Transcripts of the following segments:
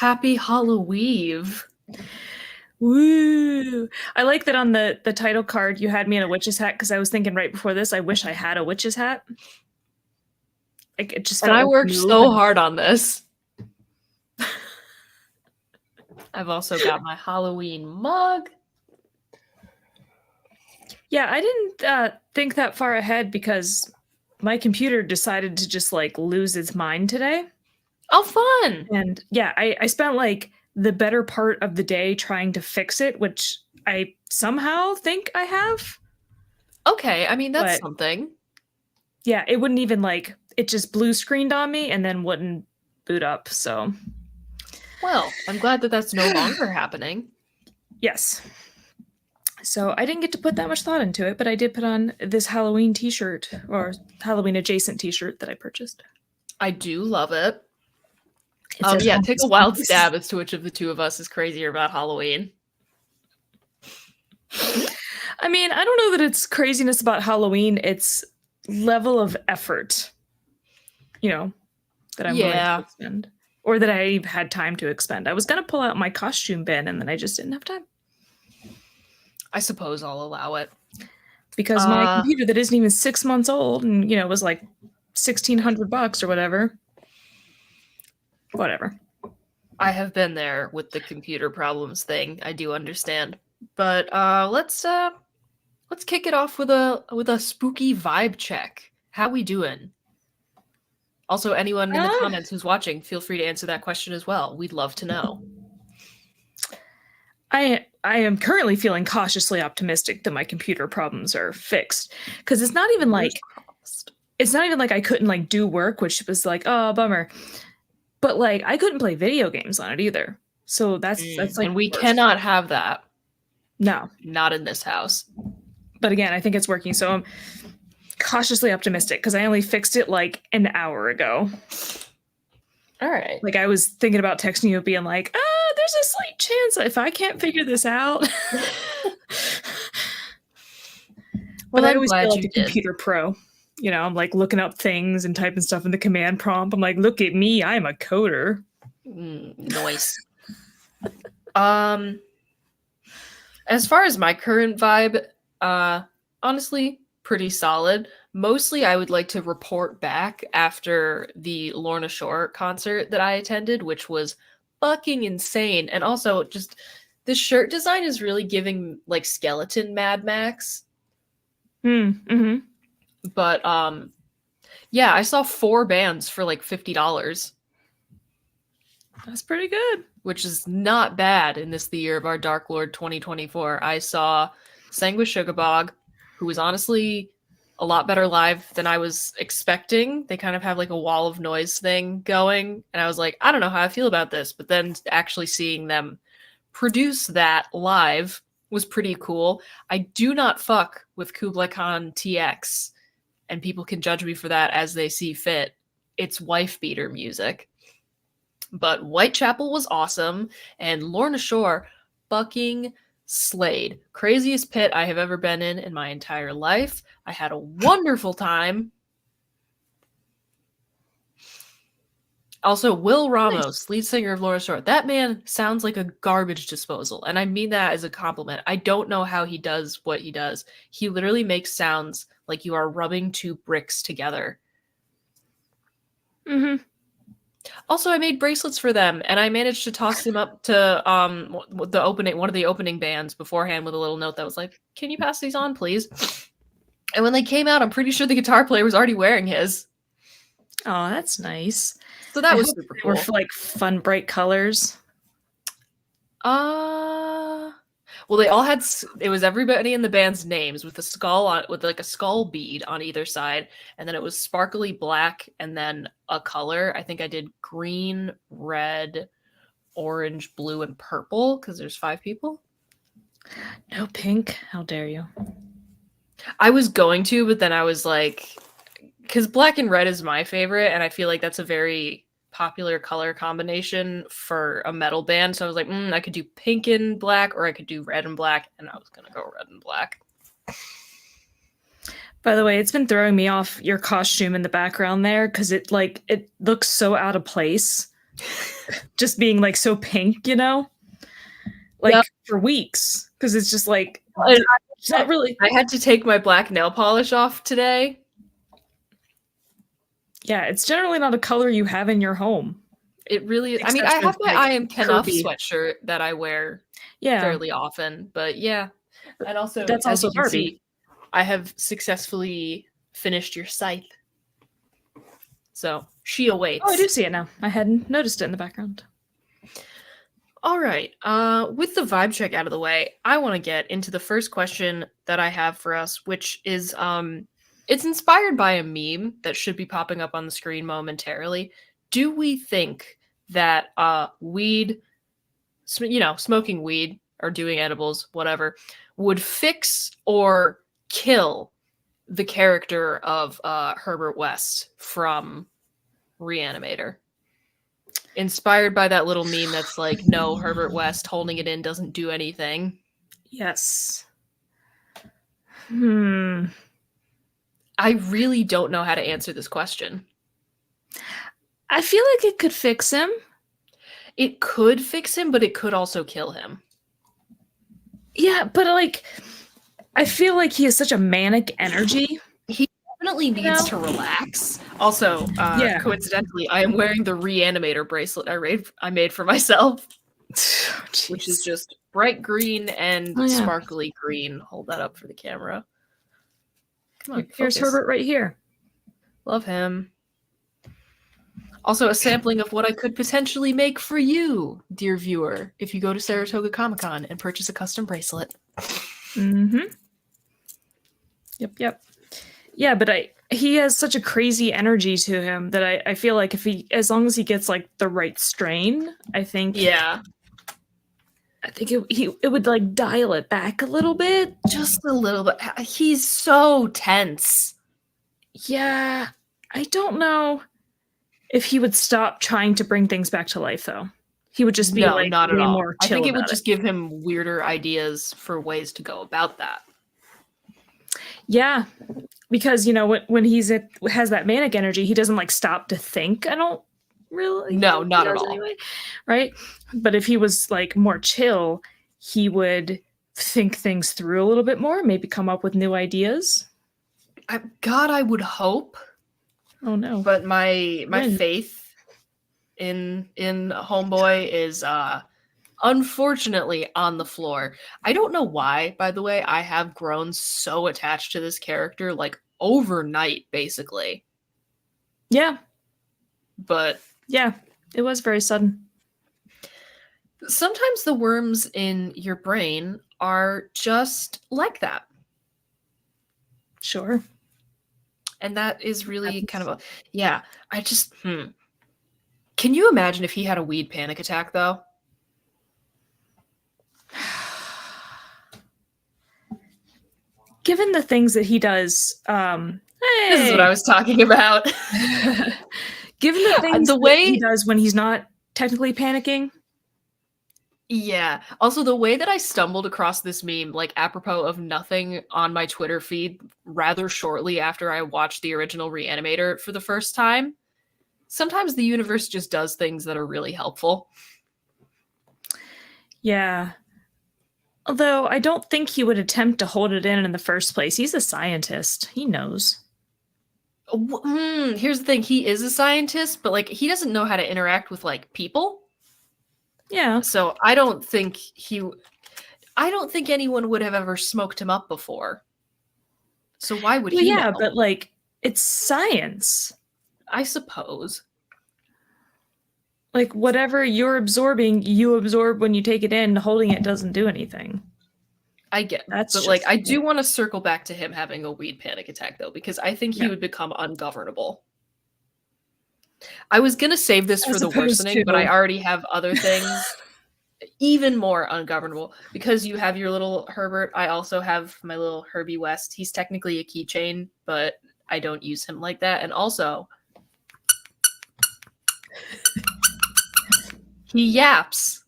Happy Halloweve. Woo! I like that on the title card you had me in a witch's hat because I was thinking right before this, I wish I had a witch's hat. Like it just felt And I like worked so hard on this. I've also got my Halloween mug. Yeah, I didn't think that far ahead because my computer decided to just like lose its mind today. Oh, fun! And yeah, I spent like the better part of the day trying to fix it, which I somehow think I have. Okay, I mean, that's But something. yeah, it wouldn't even like, it just blue screened on me and then wouldn't boot up. So, Well, I'm glad that that's no longer happening. yes. So I didn't get to put that much thought into it, but I did put on this Halloween t-shirt or Halloween adjacent t-shirt that I purchased. I do love it. It says Yeah, home take a is wild nice. stab as to which of the two of us is crazier about Halloween. I mean, I don't know that it's craziness about Halloween. It's level of effort, you know, that I'm willing to expend or that I had time to expend. I was going to pull out my costume bin and then I just didn't have time. I suppose I'll allow it. Because my computer that isn't even 6 months old and, you know, was like $1,600 or whatever. Whatever. I have been there with the computer problems thing. I do understand. But let's kick it off with a spooky vibe check. How we doing? Also, anyone in the comments who's watching, feel free to answer that question as well. We'd love to know. I am currently feeling cautiously optimistic that my computer problems are fixed because it's not even like I couldn't like do work, which was like, oh, bummer. But like I couldn't play video games on it either. So that's like, and we cannot have that. No, not in this house. But again, I think it's working. So I'm cautiously optimistic because I only fixed it like an hour ago. All right. Like I was thinking about texting you being like, there's a slight chance if I can't figure this out. Well, I always feel like a computer pro. You know, I'm like looking up things and typing stuff in the command prompt. I'm like, look at me, I'm a coder. Nice. As far as my current vibe, honestly, pretty solid. Mostly, I would like to report back after the Lorna Shore concert that I attended, which was fucking insane. And also, just the shirt design is really giving like skeleton Mad Max. Mm-hmm. But yeah, I saw 4 bands for like $50. That's pretty good. Which is not bad in this the year of our Dark Lord 2024. I saw Sanguis Sugarbog, who was honestly a lot better live than I was expecting. They kind of have like a wall of noise thing going, and I was like, I don't know how I feel about this, but then actually seeing them produce that live was pretty cool. I do not fuck with Kublai Khan TX, and people can judge me for that as they see fit. It's wife beater music. But Whitechapel was awesome, and Lorna Shore fucking slayed. Craziest pit I have ever been in my entire life. I had a wonderful time. Also, Will Ramos, lead singer of Lorna Shore. That man sounds like a garbage disposal, and I mean that as a compliment. I don't know how he does what he does. He literally makes sounds like you are rubbing 2 bricks together. Mm-hmm. Also, I made bracelets for them, and I managed to toss them up to one of the opening bands beforehand with a little note that was like, "Can you pass these on, please?" And when they came out, I'm pretty sure the guitar player was already wearing his. Oh, that's nice. So that was super cool. Or for like fun, bright colors. Well, they all had. It was everybody in the band's names with a skull on, with like a skull bead on either side, and then it was sparkly black, and then a color. I think I did green, red, orange, blue, and purple because there's 5 people. No pink. How dare you? I was going to, but then I was like, because black and red is my favorite, and I feel like that's a very popular color combination for a metal band. So I was like, I could do pink and black, or I could do red and black, and I was gonna go red and black. By the way, it's been throwing me off your costume in the background there because it looks so out of place. just being like so pink, you know, like Yep. for weeks, because it's just like And it's not really. I had to take my black nail polish off today. Yeah, it's generally not a color you have in your home. It really, I mean, I Except have with, my like, I Am Kenough Kirby. sweatshirt that I wear Yeah, fairly often, but yeah. And also, that's as also you can Barbie. see, I have successfully finished your scythe. So she awaits. Oh, I do see it now. I hadn't noticed it in the background. All right. With the vibe check out of the way, I want to get into the first question that I have for us, which is it's inspired by a meme that should be popping up on the screen momentarily. Do we think that weed, smoking weed or doing edibles, whatever, would fix or kill the character of Herbert West from Reanimator? Inspired by that little meme that's like, no, Herbert West holding it in doesn't do anything. Yes. I really don't know how to answer this question. I feel like it could fix him. It could fix him, but it could also kill him. Yeah, but like, I feel like he has such a manic energy. He definitely needs to relax. Also, Yeah. coincidentally, I am wearing the Reanimator bracelet I made for myself, which is just bright green and sparkly green. Hold that up for the camera. Come on, here's focus. Herbert right here. Love him. Also, a sampling of what I could potentially make for you, dear viewer, if you go to Saratoga Comic-Con and purchase a custom bracelet. Mm-hmm. Yep. Yeah, but he has such a crazy energy to him that I feel like as long as he gets like the right strain, I think it would like dial it back a little bit. Just a little bit. He's so tense. Yeah, I don't know if he would stop trying to bring things back to life, though. He would just be like not at way all. more chill. I think it would just give him weirder ideas for ways to go about that. Yeah, because when has that manic energy, he doesn't like stop to think. I don't really. No, not at all. Anyway, right? But if he was like more chill, he would think things through a little bit more, maybe come up with new ideas. God, I would hope. Oh no! But my faith in Homeboy is unfortunately on the floor. I don't know why, by the way. I have grown so attached to this character like overnight, basically. Yeah. But yeah, it was very sudden. Sometimes the worms in your brain are just like that. Sure. And that is really kind of I just Can you imagine if he had a weed panic attack though? Given the things that he does, this is what I was talking about. Given the things that he does when he's not technically panicking. Yeah. Also, the way that I stumbled across this meme, like apropos of nothing on my Twitter feed rather shortly after I watched the original Reanimator for the first time. Sometimes the universe just does things that are really helpful. Yeah. Although I don't think he would attempt to hold it in the first place. He's a scientist. He knows. Here's the thing. He is a scientist, but like he doesn't know how to interact with like people. Yeah. So I don't think anyone would have ever smoked him up before. So why would he know? But like it's science. I suppose. Like whatever you're absorbing, you absorb when you take it in. Holding it doesn't do anything. I get that. But like I do want to circle back to him having a weed panic attack though, because I think he would become ungovernable. I was gonna save this for the worsening, but I already have other things even more ungovernable. Because you have your little Herbert, I also have my little Herbie West. He's technically a keychain, but I don't use him like that. And also, he yaps,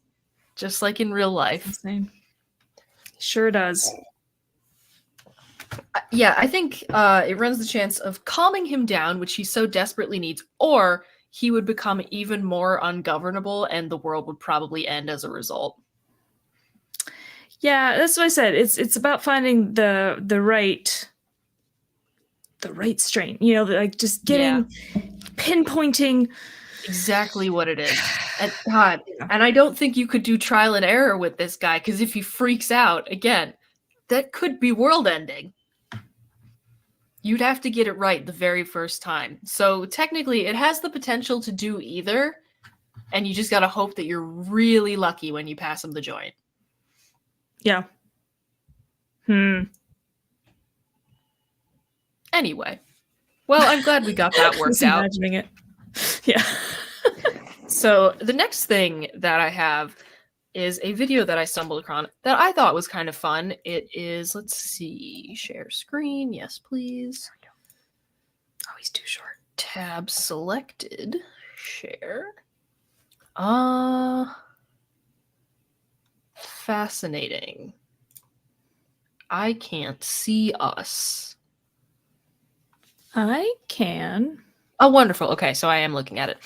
just like in real life. Sure does. Yeah, I think it runs the chance of calming him down, which he so desperately needs, or he would become even more ungovernable and the world would probably end as a result. Yeah, that's what I said. It's about finding the right strain. You know, like just pinpointing exactly what it is. And God, and I don't think you could do trial and error with this guy, because if he freaks out again, that could be world ending. You'd have to get it right the very first time. So technically, it has the potential to do either, and you just gotta hope that you're really lucky when you pass him the joint. Yeah. Anyway, well, I'm glad we got that worked out. Imagining it. Yeah. So the next thing that I have is a video that I stumbled across that I thought was kind of fun. It is, let's see, share screen. Yes, please. Oh, he's too short. Tab selected. Share. Fascinating. I can't see us. I can. Oh, wonderful. Okay, so I am looking at it.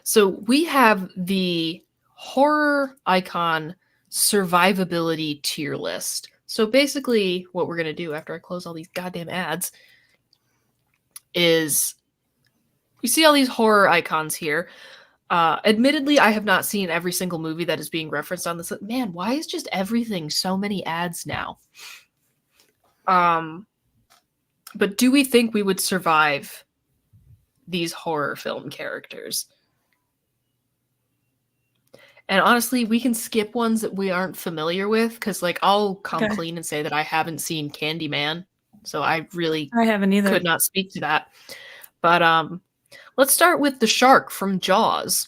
So we have the horror icon survivability tier list. So basically what we're going to do after I close all these goddamn ads is you see all these horror icons here. Admittedly, I have not seen every single movie that is being referenced on this. Man, why is just everything so many ads now? But do we think we would survive these horror film characters? And honestly, we can skip ones that we aren't familiar with, because like I'll come clean and say that I haven't seen Candyman, so I haven't either. Could not speak to that. But let's start with the shark from Jaws.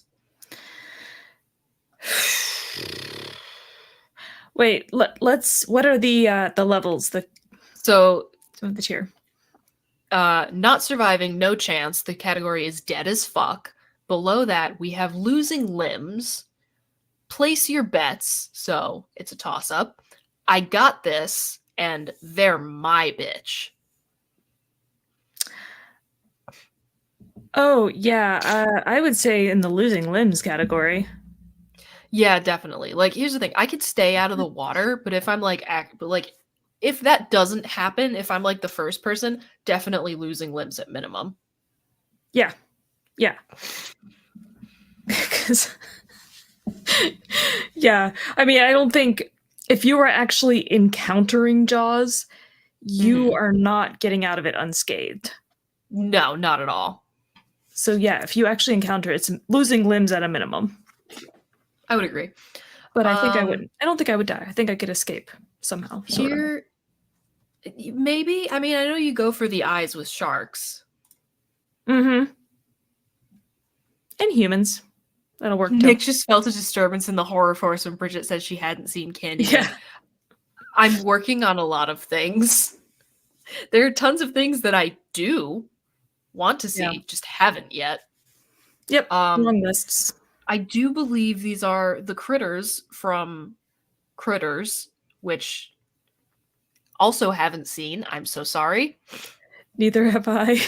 Wait, let's. What are the levels? So the tier. Not surviving, no chance. The category is dead as fuck. Below that, we have losing limbs. Place your bets, so it's a toss-up. I got this, and they're my bitch. Oh, yeah. I would say in the losing limbs category. Yeah, definitely. Like, here's the thing. I could stay out of the water, but if I'm like, if that doesn't happen, if I'm like the first person, definitely losing limbs at minimum. Yeah. Yeah. Because, yeah. I mean, I don't think if you are actually encountering Jaws, you are not getting out of it unscathed. No, not at all. So yeah, if you actually encounter it, it's losing limbs at a minimum. I would agree. But I think I wouldn't. I don't think I would die. I think I could escape somehow. Here, maybe. I mean, I know you go for the eyes with sharks. Mm-hmm. And humans. That'll work too. Nick just felt a disturbance in the horror force when Bridget said she hadn't seen Candyman. Yeah. I'm working on a lot of things. There are tons of things that I do want to see, just haven't yet. Yep. Long lists. I do believe these are the critters from Critters, which also haven't seen. I'm so sorry. Neither have I.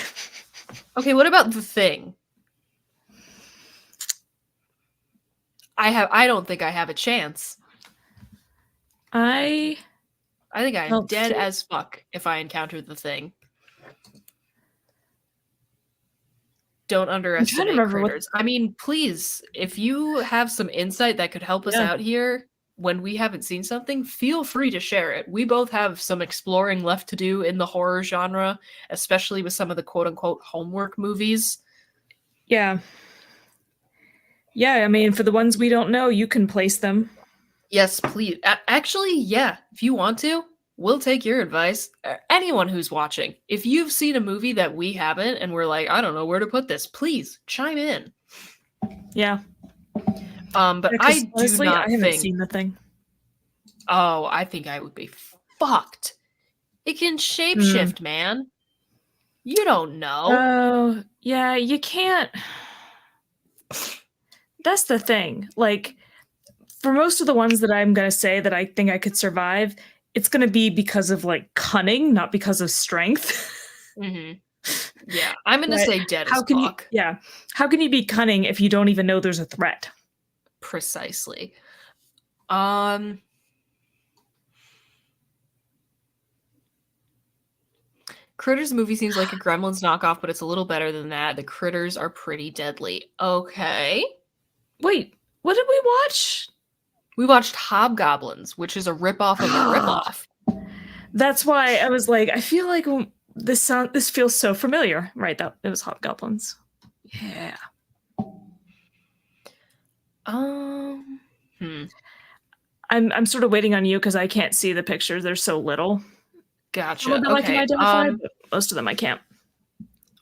Okay, what about The Thing? I don't think I have a chance. I think I'm dead as fuck if I encounter The Thing. Don't underestimate critters. I mean, please, if you have some insight that could help us out here when we haven't seen something, feel free to share it. We both have some exploring left to do in the horror genre, especially with some of the quote-unquote homework movies. Yeah. Yeah, I mean, for the ones we don't know, you can place them. Yes, please. Actually, yeah, if you want to, we'll take your advice. Anyone who's watching, if you've seen a movie that we haven't and we're like, I don't know where to put this, please chime in. Yeah. But I honestly, I haven't seen The Thing. Oh, I think I would be fucked. It can shapeshift, man. You don't know. Oh, yeah, you can't. That's the thing. Like, for most of the ones that I'm going to say that I think I could survive, it's going to be because of, like, cunning, not because of strength. Mm-hmm. Yeah, I'm gonna But say dead how as can you fuck. yeah. How can you be cunning if you don't even know there's a threat? Precisely. Um, Critters movie seems like a Gremlins knockoff, but it's a little better than that. The critters are pretty deadly. Okay. Wait, what did we watch? We watched Hobgoblins, which is a ripoff of a ripoff. That's why I was like, I feel like this feels so familiar. Right, that it was Hobgoblins. Yeah. Hmm. I'm sort of waiting on you because I can't see the pictures. They're so little. Some of Gotcha. them I can Okay. identify, but most of them I can't.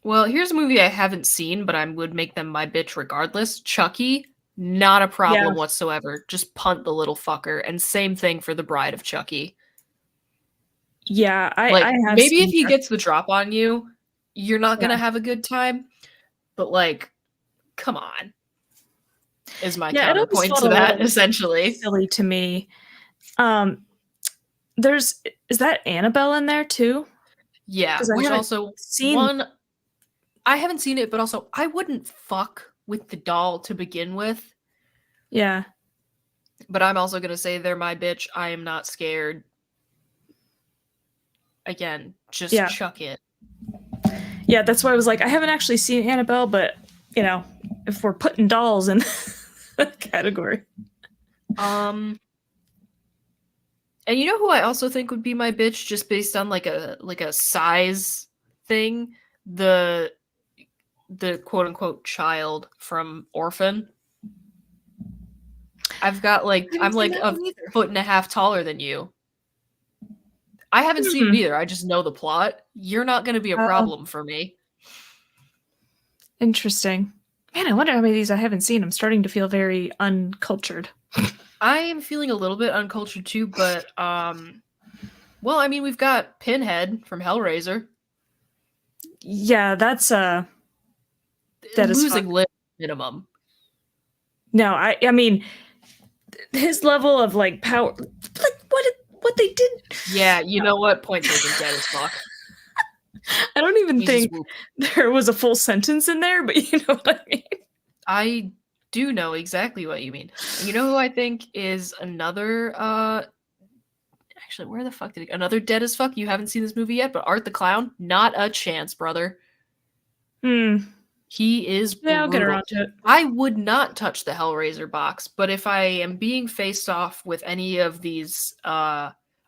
Well, here's a movie I haven't seen, but I would make them my bitch regardless. Chucky, not a problem Yeah. whatsoever. Just punt the little fucker. And same thing for The Bride of Chucky. Yeah, Like, I have maybe if seen he Chucky. gets the drop on you, you're not Yeah. gonna have a good time. But like, come on, is my Yeah, it always counterpoint felt to a that, little essentially. silly to me. Is that Annabelle in there too? Yeah, Because I which haven't also, seen. one, I haven't seen it, but also, I wouldn't fuck with the doll to begin with. Yeah. But I'm also gonna say they're my bitch. I am not scared. Again, just Yeah. chuck it. Yeah, that's why I was like, I haven't actually seen Annabelle, but if we're putting dolls in that category. And you know who I also think would be my bitch, just based on like a size thing? The quote unquote child from Orphan. I'm like a foot and a half taller than you. I haven't seen it either. I just know the plot. You're not going to be a problem for me. Interesting. Man, I wonder how many of these I haven't seen. I'm starting to feel very uncultured. I am feeling a little bit uncultured too, but well, I mean, we've got Pinhead from Hellraiser. Yeah, that's that is Losing limb minimum. No, I mean his level of like power, like what they did. Yeah, you know what? Point taken. Dead as fuck. I don't even think there was a full sentence in there, but you know what I mean. I do know exactly what you mean. And you know who I think is another actually, where the fuck did another dead as fuck? You haven't seen this movie yet, but Art the Clown, not a chance, brother. He is brutal. Yeah, I'll get around to it. I would not touch the Hellraiser box, but if I am being faced off with any of these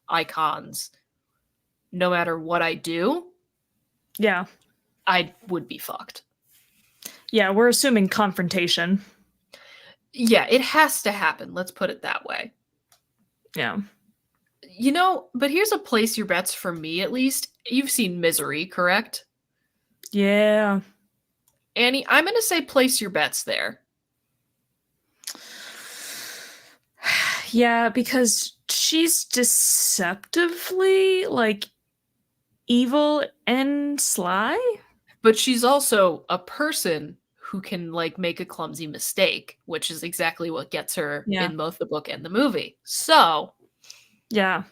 icons, no matter what I do, yeah, I would be fucked. Yeah, we're assuming confrontation. Yeah, it has to happen. Let's put it that way. Yeah. You know, but here's a place your bets for me, at least. You've seen Misery, correct? Yeah. Annie, I'm going to say place your bets there. Yeah, because she's deceptively, like, evil and sly. But she's also a person who can, like, make a clumsy mistake, which is exactly what gets her in both the book and the movie. So. Yeah.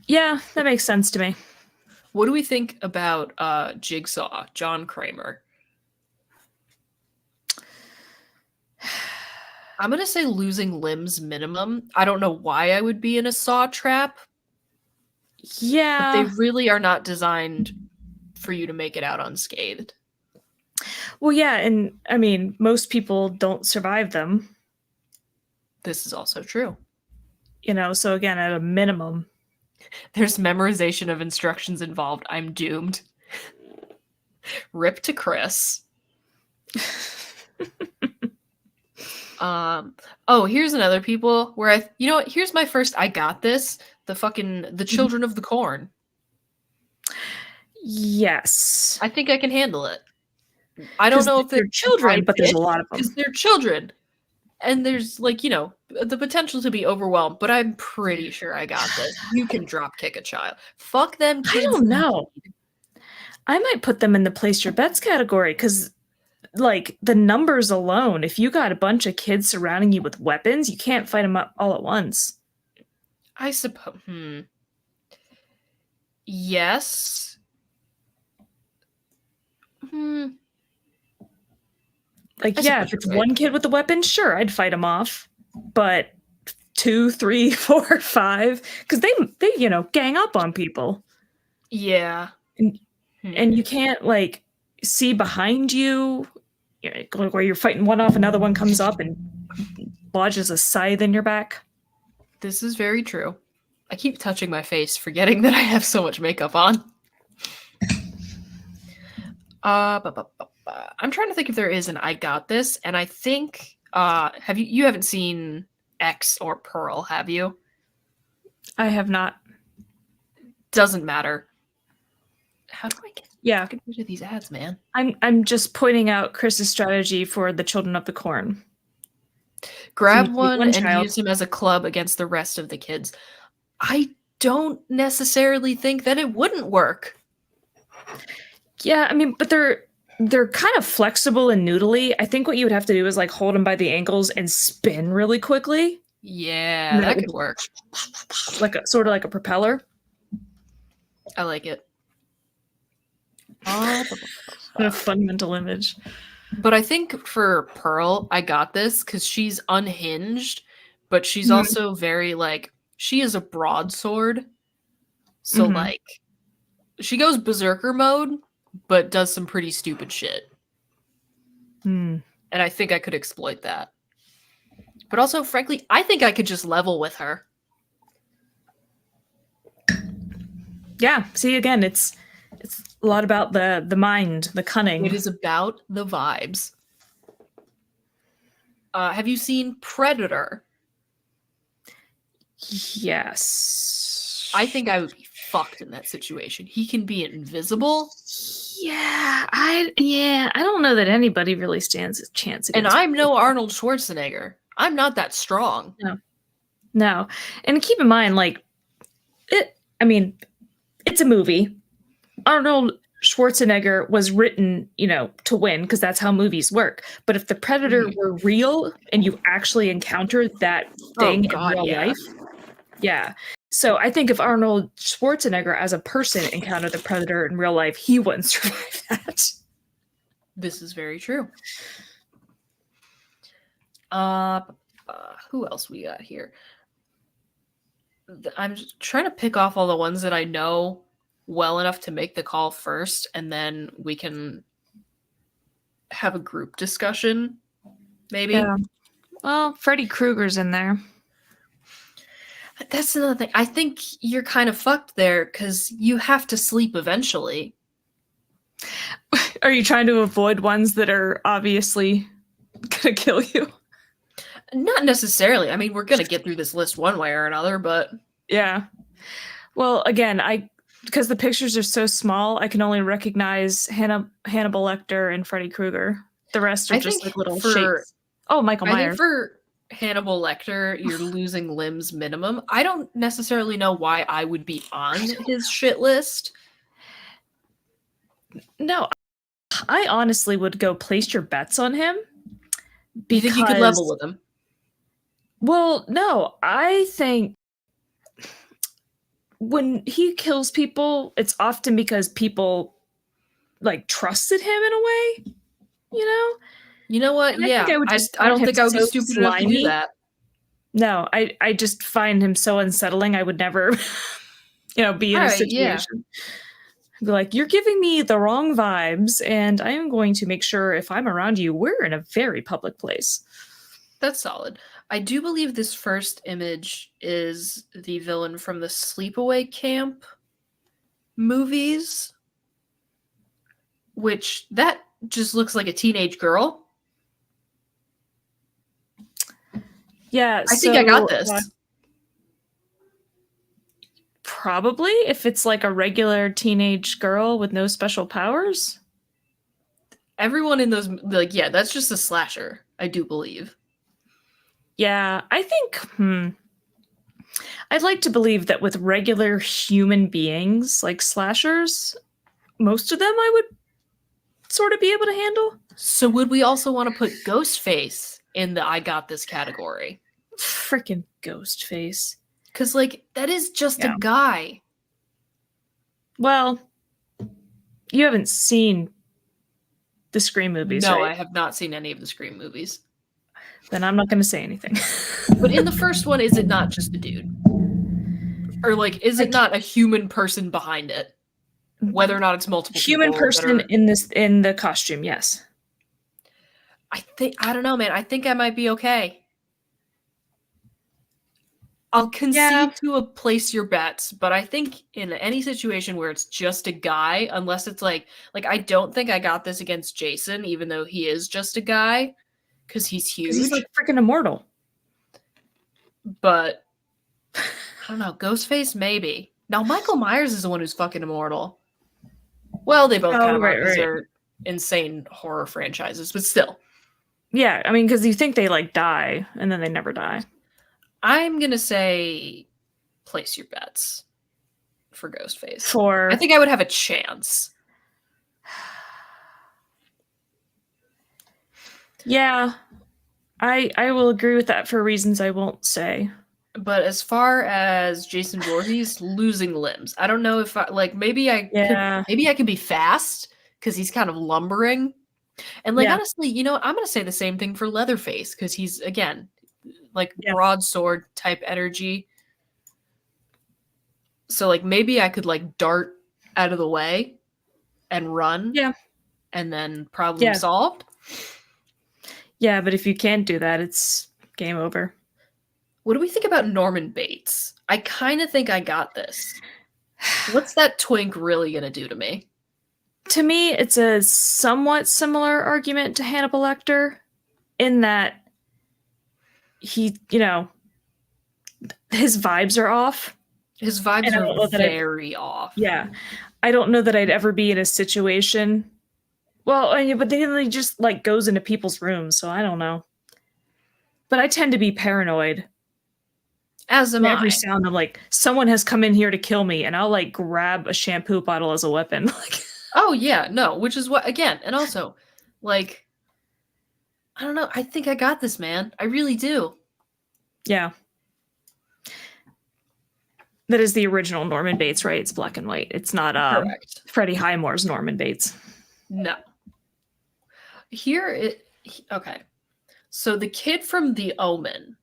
Yeah, that makes sense to me. What do we think about Jigsaw, John Kramer? I'm going to say losing limbs minimum. I don't know why I would be in a saw trap. Yeah. But they really are not designed for you to make it out unscathed. Well, yeah, and I mean, most people don't survive them. This is also true. So again, at a minimum. There's memorization of instructions involved. I'm doomed. Rip to Chris. Oh, here's another people where here's my first I got this. The Children of the Corn. Yes. I think I can handle it. I don't know if they're children, but there's a lot of them. Because they're children. And there's the potential to be overwhelmed, but I'm pretty sure I got this. You can drop kick a child. Fuck them kids. I don't know. I might put them in the place your bets category because like the numbers alone, if you got a bunch of kids surrounding you with weapons, you can't fight them up all at once. I suppose. Yes. Like, I yeah, suppose if it's you're right. one kid with a weapon, sure, I'd fight him off. But 2, 3, 4, 5, because they gang up on people, Yeah. and Hmm. and you can't like see behind you, like, where you're fighting one off, another one comes up and lodges a scythe in your back. This is very true. I keep touching my face, forgetting that I have so much makeup on. I'm trying to think if there is an I Got This, and I think have you haven't seen X or Pearl, have you? I have not. Doesn't matter. How do I Yeah, get rid of these ads, man? I'm just pointing out Chris's strategy for the Children of the Corn. So you Grab take one one and child. use him as a club against the rest of the kids. I don't necessarily think that it wouldn't work. Yeah, I mean, but they're kind of flexible and noodly. I think what you would have to do is like hold them by the ankles and spin really quickly. Yeah, And then it that would could work. like a sort of like a propeller. I like it. A fundamental image. But I think for Pearl, I got this because she's unhinged, but she's Mhm. also very like she is a broadsword. So Mhm. like she goes berserker mode, but does some pretty stupid shit. Hmm. And I think I could exploit that. But also, frankly, I think I could just level with her. Yeah. See, again, it's a lot about the mind, the It cunning. is about the vibes. Have you seen Predator? Yes. I think I would be fucked in that situation. He can be invisible, I don't know that anybody really stands a chance and against I'm no Predator. Arnold Schwarzenegger. I'm not that strong. No. No. And keep in mind, like, I mean, it's a movie. Arnold Schwarzenegger was written, to win because that's how movies work. But if the Predator Mhm. were real and you actually encountered that Oh thing in god, real yeah. life, yeah. So I think if Arnold Schwarzenegger as a person encountered the Predator in real life, he wouldn't survive that. This is very true. Uh, who else we got here? I'm just trying to pick off all the ones that I know well enough to make the call first, and then we can have a group discussion, maybe. Yeah. Well, Freddy Krueger's in there. That's another thing. I think you're kind of fucked there because you have to sleep eventually. Are you trying to avoid ones that are obviously gonna kill you? Not necessarily. I mean, we're gonna get through this list one way or another, but Yeah. Well, again, because the pictures are so small, I can only recognize Hannibal Lecter and Freddy Krueger. The rest are I just think like little for shapes. Oh, Michael I think Myers. for Hannibal Lecter, you're losing limbs minimum. I don't necessarily know why I would be on his shit list. No, I honestly would go place your bets on him You think you could level because, with him? well, no, I think when he kills people, it's often because people like trusted him in a way, you know? You know what? And I think Yeah, I would I just I find don't him think I would be so stupid enough to do slimy. that. No, I just find him so unsettling. I would never, be in All a right, yeah, situation. I'd be like, you're giving me the wrong vibes, and I am going to make sure if I'm around you, we're in a very public place. that's solid. I do believe this first image is the villain from the Sleepaway Camp movies, which that just looks like a teenage girl. Yeah, I think I got so this. probably if it's like a regular teenage girl with no special powers. Everyone in those, like, yeah, that's just a slasher, I do believe. Yeah, I think, I'd like to believe that with regular human beings, like slashers, most of them I would sort of be able to handle. So would we also want to put Ghostface in the I got this category? Freaking Ghostface. Because, like, that is just a Yeah. guy. Well, you haven't seen the Scream movies, No, right? I have not seen any of the Scream movies. Then I'm not going to say anything. But in the first one, is it not just a dude? Or like, is it Like not a human person behind it? Whether or not it's multiple human people that person are in the costume, yes. I don't know, man. I think I might be okay. I'll Yeah. concede to a place your bets, but I think in any situation where it's just a guy, unless it's like I don't think I got this against Jason, even though he is just a guy, because he's Because he's like huge. freaking immortal. But I don't know, Ghostface maybe. Now Michael Myers is the one who's fucking immortal. Well, they both kind Oh, of are right, because right. they're insane horror franchises, but still. Yeah, I mean, because you think they like die and then they never die. I'm gonna say place your bets for Ghostface. I For think I would have a chance. yeah, I will agree with that for reasons I won't say. But as far as Jason Voorhees losing limbs, I don't know if Yeah, maybe I could be fast because he's kind of lumbering. And like yeah, honestly, I'm gonna say the same thing for Leatherface because he's again like yeah, broadsword type energy. So like maybe I could like dart out of the way and run yeah, and then problem yeah, solved. yeah. But if you can't do that, it's game over. What do we think about Norman Bates? I kind of think I got this. What's that twink really gonna do to me? To me, it's a somewhat similar argument to Hannibal Lecter in that he, his vibes are off. His And vibes I are don't know that very off. yeah, I don't know that I'd ever be in a situation. Well, but then he just like goes into people's rooms, so I don't know. But I tend to be paranoid. As am And every I. sound, I'm like, someone has come in here to kill me, and I'll like grab a shampoo bottle as a weapon. Like, Oh yeah, no, which is what again, and also, like, I don't know, I think I got this, man. I really do. yeah, that is the original Norman Bates, right? It's black and white. It's not Correct. Freddie Highmore's Norman Bates. No. Okay. So the kid from The Omen,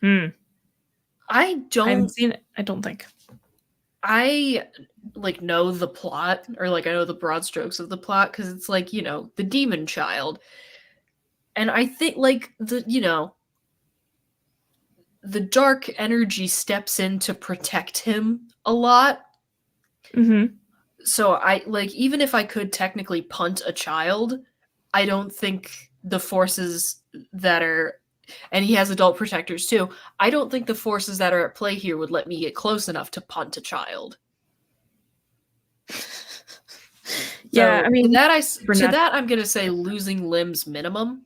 Hmm. I I haven't don't seen it. I don't think. I like know the plot or like I know the broad strokes of the plot because it's like, the demon child. And I think like the dark energy steps in to protect him a lot. Mm-hmm. So I like even if I could technically punt a child, I don't think the forces that are and he has adult protectors too. I don't think the forces that are at play here would let me get close enough to punt a child. Yeah, So I mean, to that I'm going to say losing limbs minimum.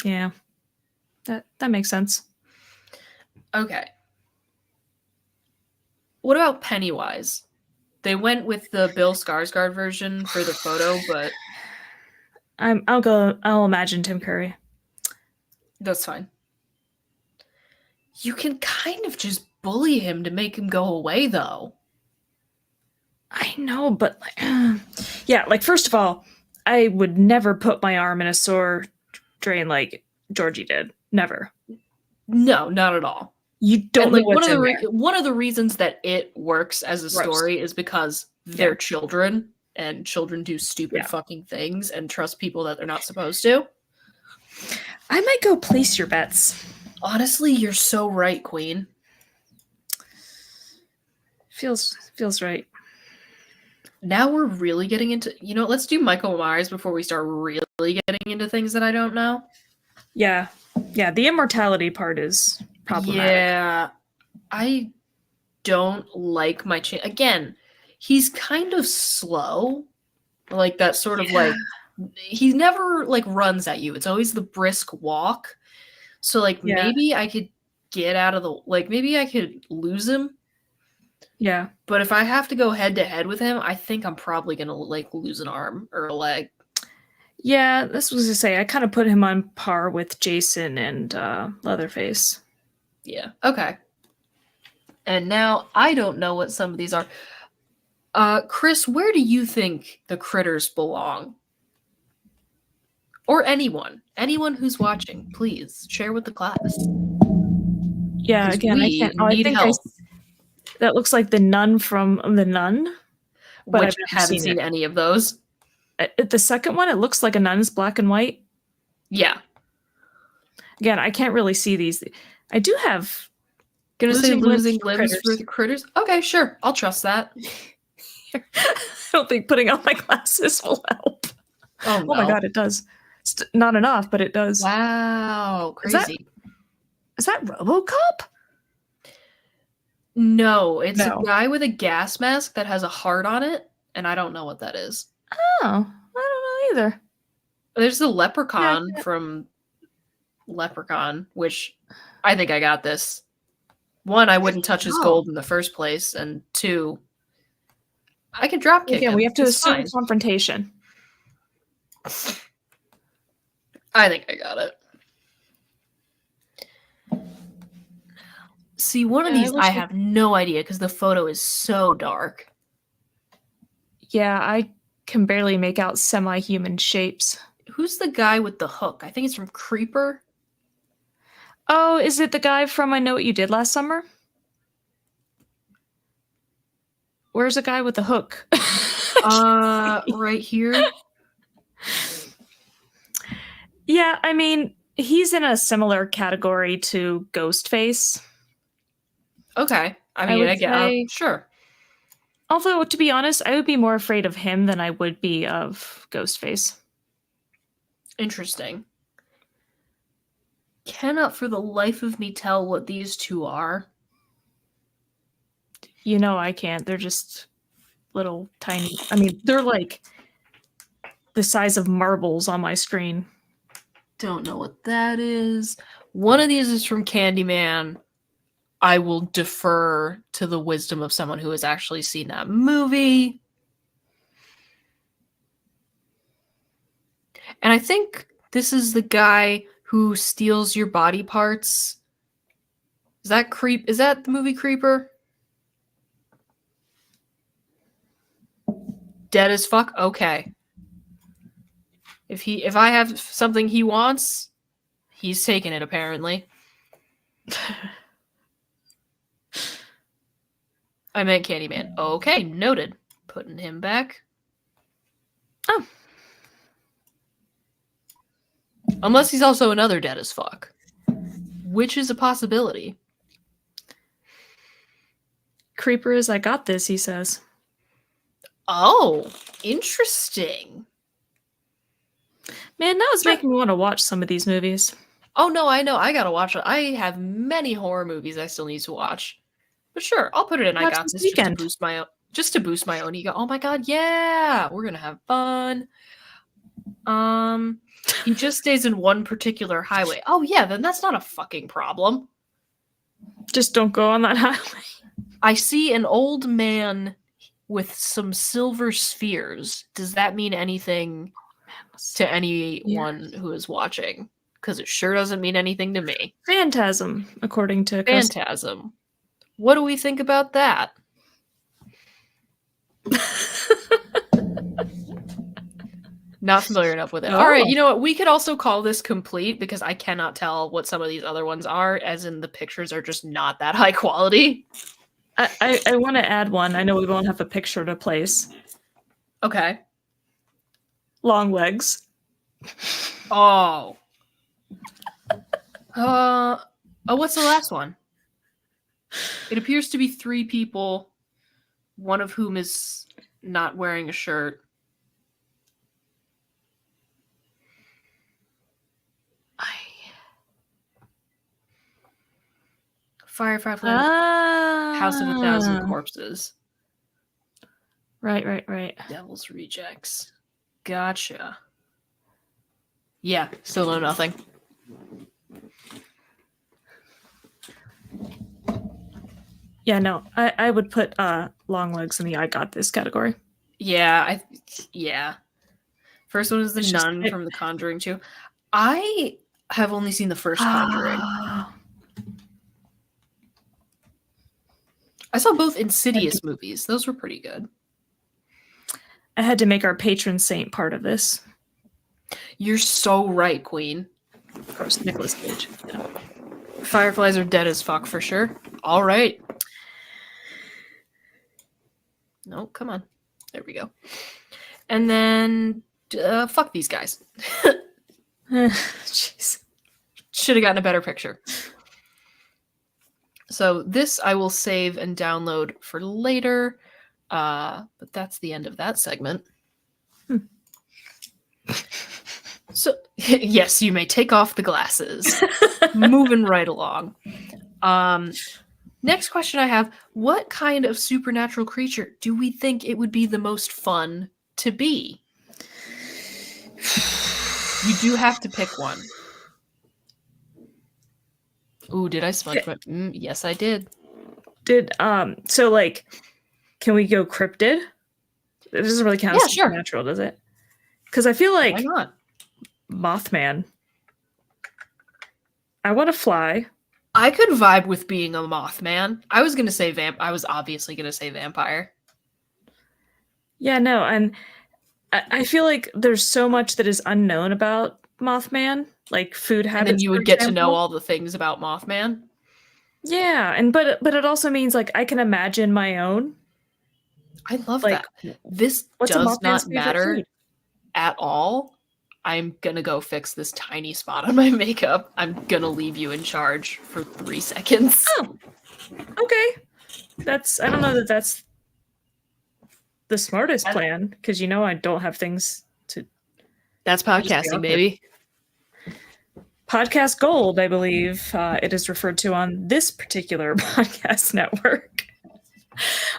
yeah, that makes sense. Okay. What about Pennywise? They went with the Bill Skarsgård version for the photo, but I'll imagine Tim Curry. that's fine. You can kind of just bully him to make him go away though. I know, but like, yeah, like first of all, I would never put my arm in a sore drain like Georgie did. Never. No, not at all. You And don't know like what's in there. one of the reasons that it works as a Gross. story is because Yeah. they're children and children do stupid Yeah. fucking things and trust people that they're not supposed to. I might go place your bets. Honestly, you're so right, Queen. Feels right. Now we're really getting into, let's do Michael Myers before we start really getting into things that I don't know. Yeah. Yeah, the immortality part is problematic. Yeah. I don't like my again, he's kind of slow. Like that sort of like he never like runs at you. It's always the brisk walk. So like Yeah. maybe I could get out of the maybe I could lose him. Yeah. But if I have to go head to head with him, I think I'm probably gonna like lose an arm or a leg. Yeah, this was to say I kind of put him on par with Jason and Leatherface. Yeah. Okay. And now I don't know what some of these are. Chris, where do you think the critters belong? Or anyone who's watching, please share with the class. Yeah, 'Cause again, I we can't. Oh, I need think help. that looks like the nun from The Nun, but Which I've never haven't seen seen it. any of those. The second one, it looks like a nun's black and white. Yeah. Again, I can't really see these. I do have Gonna say losing for limbs for critters. the critters? Okay, sure. I'll trust that. I don't think putting on my glasses will help. Oh, no. Oh my god, it does. It's not enough, but it does. Wow, crazy. Is that RoboCop? No, it's No. a guy with a gas mask that has a heart on it, and I don't know what that is. Oh, I don't know either. There's the leprechaun Yeah. from Leprechaun, which I think I got this. One, I wouldn't touch his gold in the first place, and two, I can drop kick Again, him. we have to It's assume fine. confrontation. I think I got it. See, one of these I have no idea because the photo is so dark. Yeah, I can barely make out semi-human shapes. Who's the guy with the hook? I think it's from Creeper. Oh, is it the guy from I Know What You Did Last Summer? Where's the guy with the hook? Right here. Yeah, I mean, he's in a similar category to Ghostface. Okay. I mean, I get sure. Although, to be honest, I would be more afraid of him than I would be of Ghostface. Interesting. Cannot for the life of me tell what these two are. You know I can't. They're just little tiny. I mean, they're like the size of marbles on my screen. Don't know what that is. One of these is from Candyman. I will defer to the wisdom of someone who has actually seen that movie. And I think this is the guy who steals your body parts. Is that the movie Creeper? Dead as fuck? Okay. If I have something he wants, he's taking it apparently. I meant Candyman. Okay, noted. Putting him back. Oh. Unless he's also another dead as fuck. Which is a possibility. Creeper is I got this, he says. Oh, interesting. Man, that was making me want to watch some of these movies. Oh, no, I know. I gotta watch it. I have many horror movies I still need to watch. But sure, I'll put it in. I got this weekend. just to boost my own ego. Oh my god, yeah! We're gonna have fun. He just stays in one particular highway. Oh yeah, then that's not a fucking problem. Just don't go on that highway. I see an old man with some silver spheres. Does that mean anything to anyone who is watching? Because it sure doesn't mean anything to me. Phantasm, according to Phantasm. What do we think about that? Not familiar enough with it. Oh. All right, you know what? We could also call this complete because I cannot tell what some of these other ones are, as in the pictures are just not that high quality. I want to add one. I know we won't have a picture to place. Okay. Long legs. Oh. What's the last one? It appears to be 3 people, one of whom is not wearing a shirt. Firefly House of 1,000 Corpses. Right. Devil's Rejects. Gotcha. Yeah, still know nothing. Yeah, no. I would put long legs in the I got this category. Yeah, First one is the nun from The Conjuring 2. I have only seen the first Conjuring. I saw both Insidious movies. Those were pretty good. I had to make our patron saint part of this. You're so right, Queen. Of course, Nicolas Cage. Yeah. Fireflies are dead as fuck for sure. All right. No, come on. There we go. And then, fuck these guys. Jeez. Should have gotten a better picture. So this I will save and download for later. But that's the end of that segment. So, yes, you may take off the glasses. Moving right along. Next question I have, what kind of supernatural creature do we think it would be the most fun to be? You do have to pick one. Ooh, did I smudge my... yes, I did. So, like, can we go cryptid? It doesn't really count as supernatural, does it? Because I feel like... Why not? Mothman. I want to fly. I could vibe with being a Mothman. I was going to say I was obviously going to say vampire. Yeah, no, and I feel like there's so much that is unknown about Mothman, like food habits. And then you would get to know all the things about Mothman. Yeah, and but it also means like I can imagine my own. I love that. This does not matter at all. I'm gonna go fix this tiny spot on my makeup. I'm gonna leave you in charge for 3 seconds. Oh, okay. I don't know that that's the smartest plan, because I don't have things to... That's podcasting, baby. Podcast Gold, I believe it is referred to on this particular podcast network.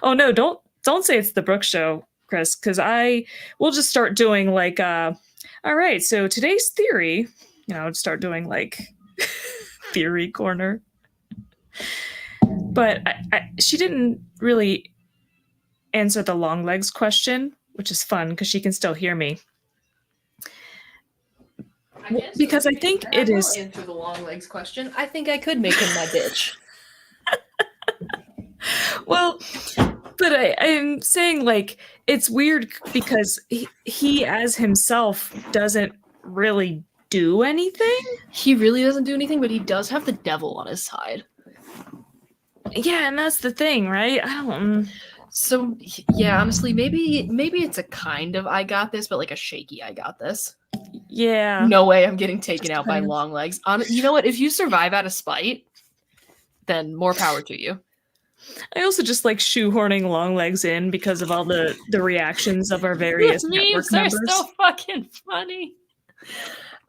Oh no, don't say it's the Brookes Show, Chris, because I will just start doing like all right, so today's theory, I'd start doing like theory corner. But she didn't really answer the long legs question, which is fun because she can still hear me. Because I think it is... answer the long legs question. I think I could make him my bitch. Well, but I'm saying, like, it's weird because he as himself doesn't really do anything. He really doesn't do anything, but he does have the devil on his side. Yeah, and that's the thing, right? I don't... So, yeah, honestly, maybe it's a kind of I got this, but like a shaky I got this. Yeah. No way I'm getting taken out by long legs. You know what? If you survive out of spite, then more power to you. I also just like shoehorning long legs in because of all the reactions of our various network members. They're so fucking funny.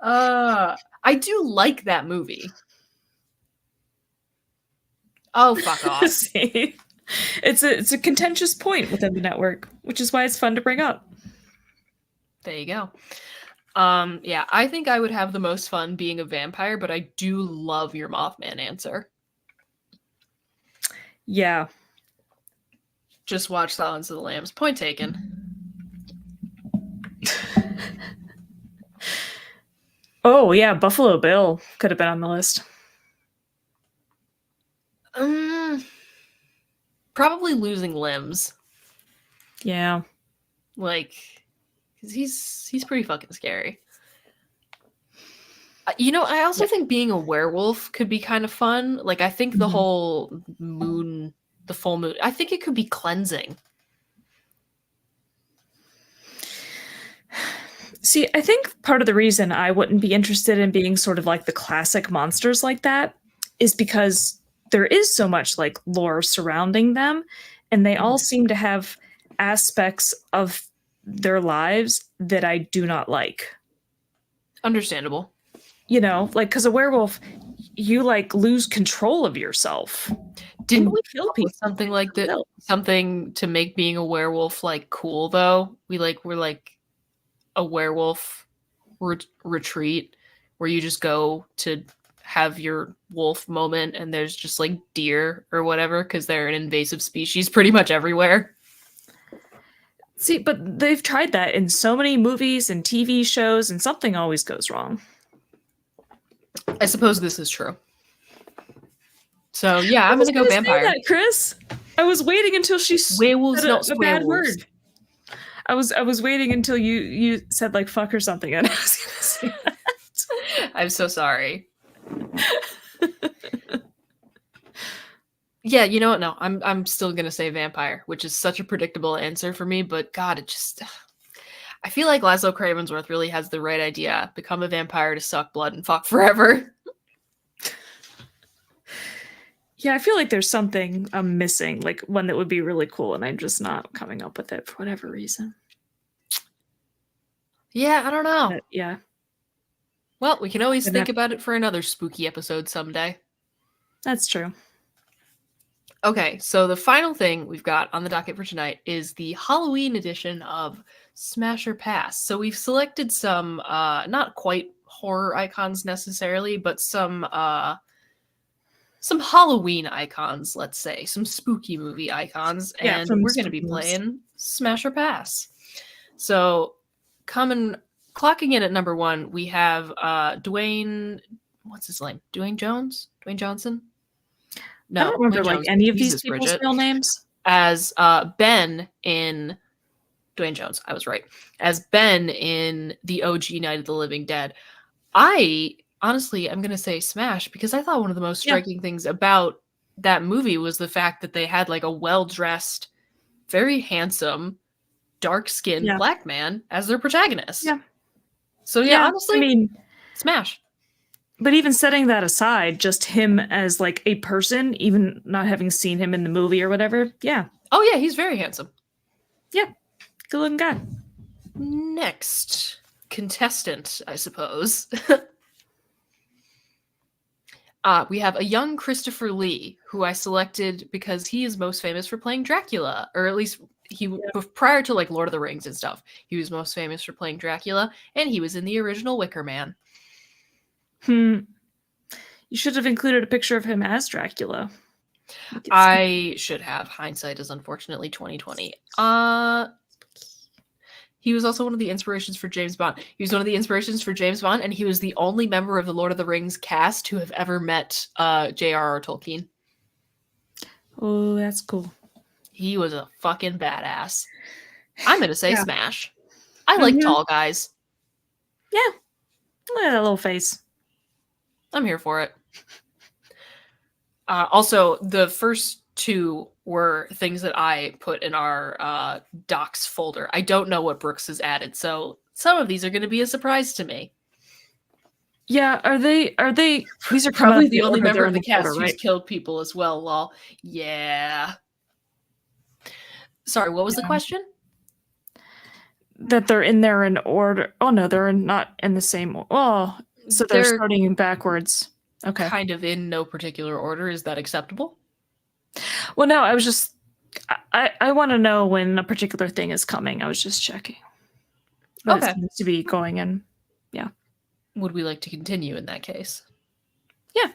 I do like that movie. Oh, fuck off. See? It's a contentious point within the network, which is why it's fun to bring up. There you go. Yeah, I think I would have the most fun being a vampire, but I do love your Mothman answer. Yeah. Just watch Silence of the Lambs. Point taken. Oh, yeah, Buffalo Bill could have been on the list. Probably losing limbs. Yeah. Like, because he's pretty fucking scary. I also think being a werewolf could be kind of fun. Like, I think the whole the full moon, I think it could be cleansing. See, I think part of the reason I wouldn't be interested in being sort of like the classic monsters like that is because there is so much like lore surrounding them, and they all seem to have aspects of their lives that I do not like. Understandable. Like, because a werewolf, you like lose control of yourself. Didn't we kill people? Something like that. Something to make being a werewolf like cool though. We're like a werewolf retreat where you just go to have your wolf moment, and there's just like deer or whatever because they're an invasive species pretty much everywhere. See, but they've tried that in so many movies and TV shows, and something always goes wrong. I suppose this is true. So yeah, I'm gonna go vampire. Say that, Chris. I was waiting until she Werewolves, said not a bad werewolves. word. I was waiting until you said like fuck or something, and I was gonna say that. I'm so sorry. Yeah, you know what? No, I'm still gonna say vampire, which is such a predictable answer for me. But God, it just I feel like Laszlo Cravensworth really has the right idea: become a vampire to suck blood and fuck forever. Yeah, I feel like there's something I'm missing, like one that would be really cool, and I'm just not coming up with it for whatever reason. Yeah, I don't know. But yeah, Well, we can always Gonna think have- about it for another spooky episode someday. that's true. Okay, so the final thing we've got on the docket for tonight is the Halloween edition of Smash or Pass. So we've selected some not quite horror icons necessarily, but some Halloween icons, let's say, some spooky movie icons, Yeah, and from we're going to be spooky movies. playing Smash or Pass. So clocking in at number 1, we have Dwayne, what's his name? Dwayne Jones? Dwayne Johnson? No, I don't remember Dwayne like Jones. any of Jesus, these people's Bridget. real names. As Ben in Dwayne Jones, I was right. As Ben in the OG Night of the Living Dead. I honestly am gonna say Smash because I thought one of the most striking things about that movie was the fact that they had like a well-dressed, very handsome, dark-skinned black man as their protagonist. Yeah. So yeah, honestly, I mean, Smash. but even setting that aside, just him as like a person, even not having seen him in the movie or whatever, yeah. Oh yeah, he's very handsome. Yeah. Good looking guy. Next contestant, I suppose. We have a young Christopher Lee, who I selected because he is most famous for playing Dracula, or at least prior to like Lord of the Rings and stuff. He was most famous for playing Dracula, and he was in the original Wicker Man. You should have included a picture of him as Dracula. I should have. Hindsight is unfortunately 2020. He was also one of the inspirations for James Bond. He was one of the inspirations for James Bond, and he was the only member of the Lord of the Rings cast to have ever met J.R.R. Tolkien. Oh, that's cool. He was a fucking badass. I'm gonna say Smash. I like tall guys. Yeah. Look at that little face. I'm here for it. Also, the first 2 were things that I put in our docs folder. I don't know what Brooks has added, so some of these are going to be a surprise to me. Yeah, are they? These are Probably the only member of the cast folder, who's right? killed people as well. Lol. Yeah. Sorry, what was the question? That they're in there in order. Oh no, they're not in the same. Oh, so they're starting backwards. Okay. Kind of in no particular order. Is that acceptable? Well, no, I was just. I want to know when a particular thing is coming. I was just checking. But okay. It seems to be going in. Yeah. Would we like to continue in that case? Yeah.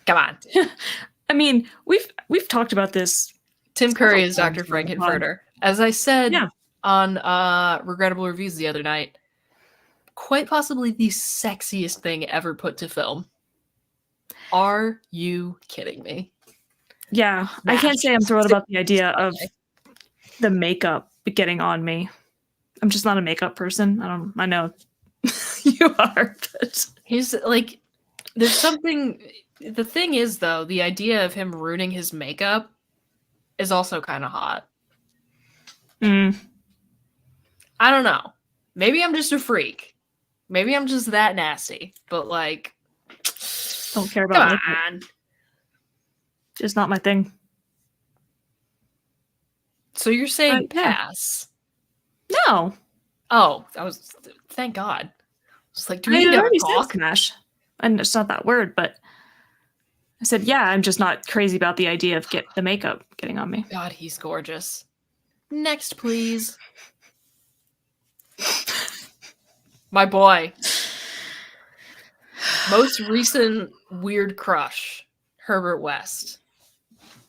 Come on. I mean, we've talked about this. Tim Curry is Dr. Frankenfurter. As I said on Regrettable Reviews the other night, quite possibly the sexiest thing ever put to film. Are you kidding me? Yeah, Smash. I can't say I'm thrilled about the idea of the makeup getting on me. I'm just not a makeup person. I know you are, but he's like, there's something. The thing is, though, the idea of him ruining his makeup is also kind of hot. I don't know. Maybe I'm just a freak. Maybe I'm just that nasty. But like, don't care about makeup. Just not my thing. So you're saying pass? No. Oh, that was. Thank God. It's like, do we need to talk? Smash. And it's not that word, but I said, yeah, I'm just not crazy about the idea of the makeup getting on me. God, he's gorgeous. Next, please. My boy. Most recent weird crush, Herbert West.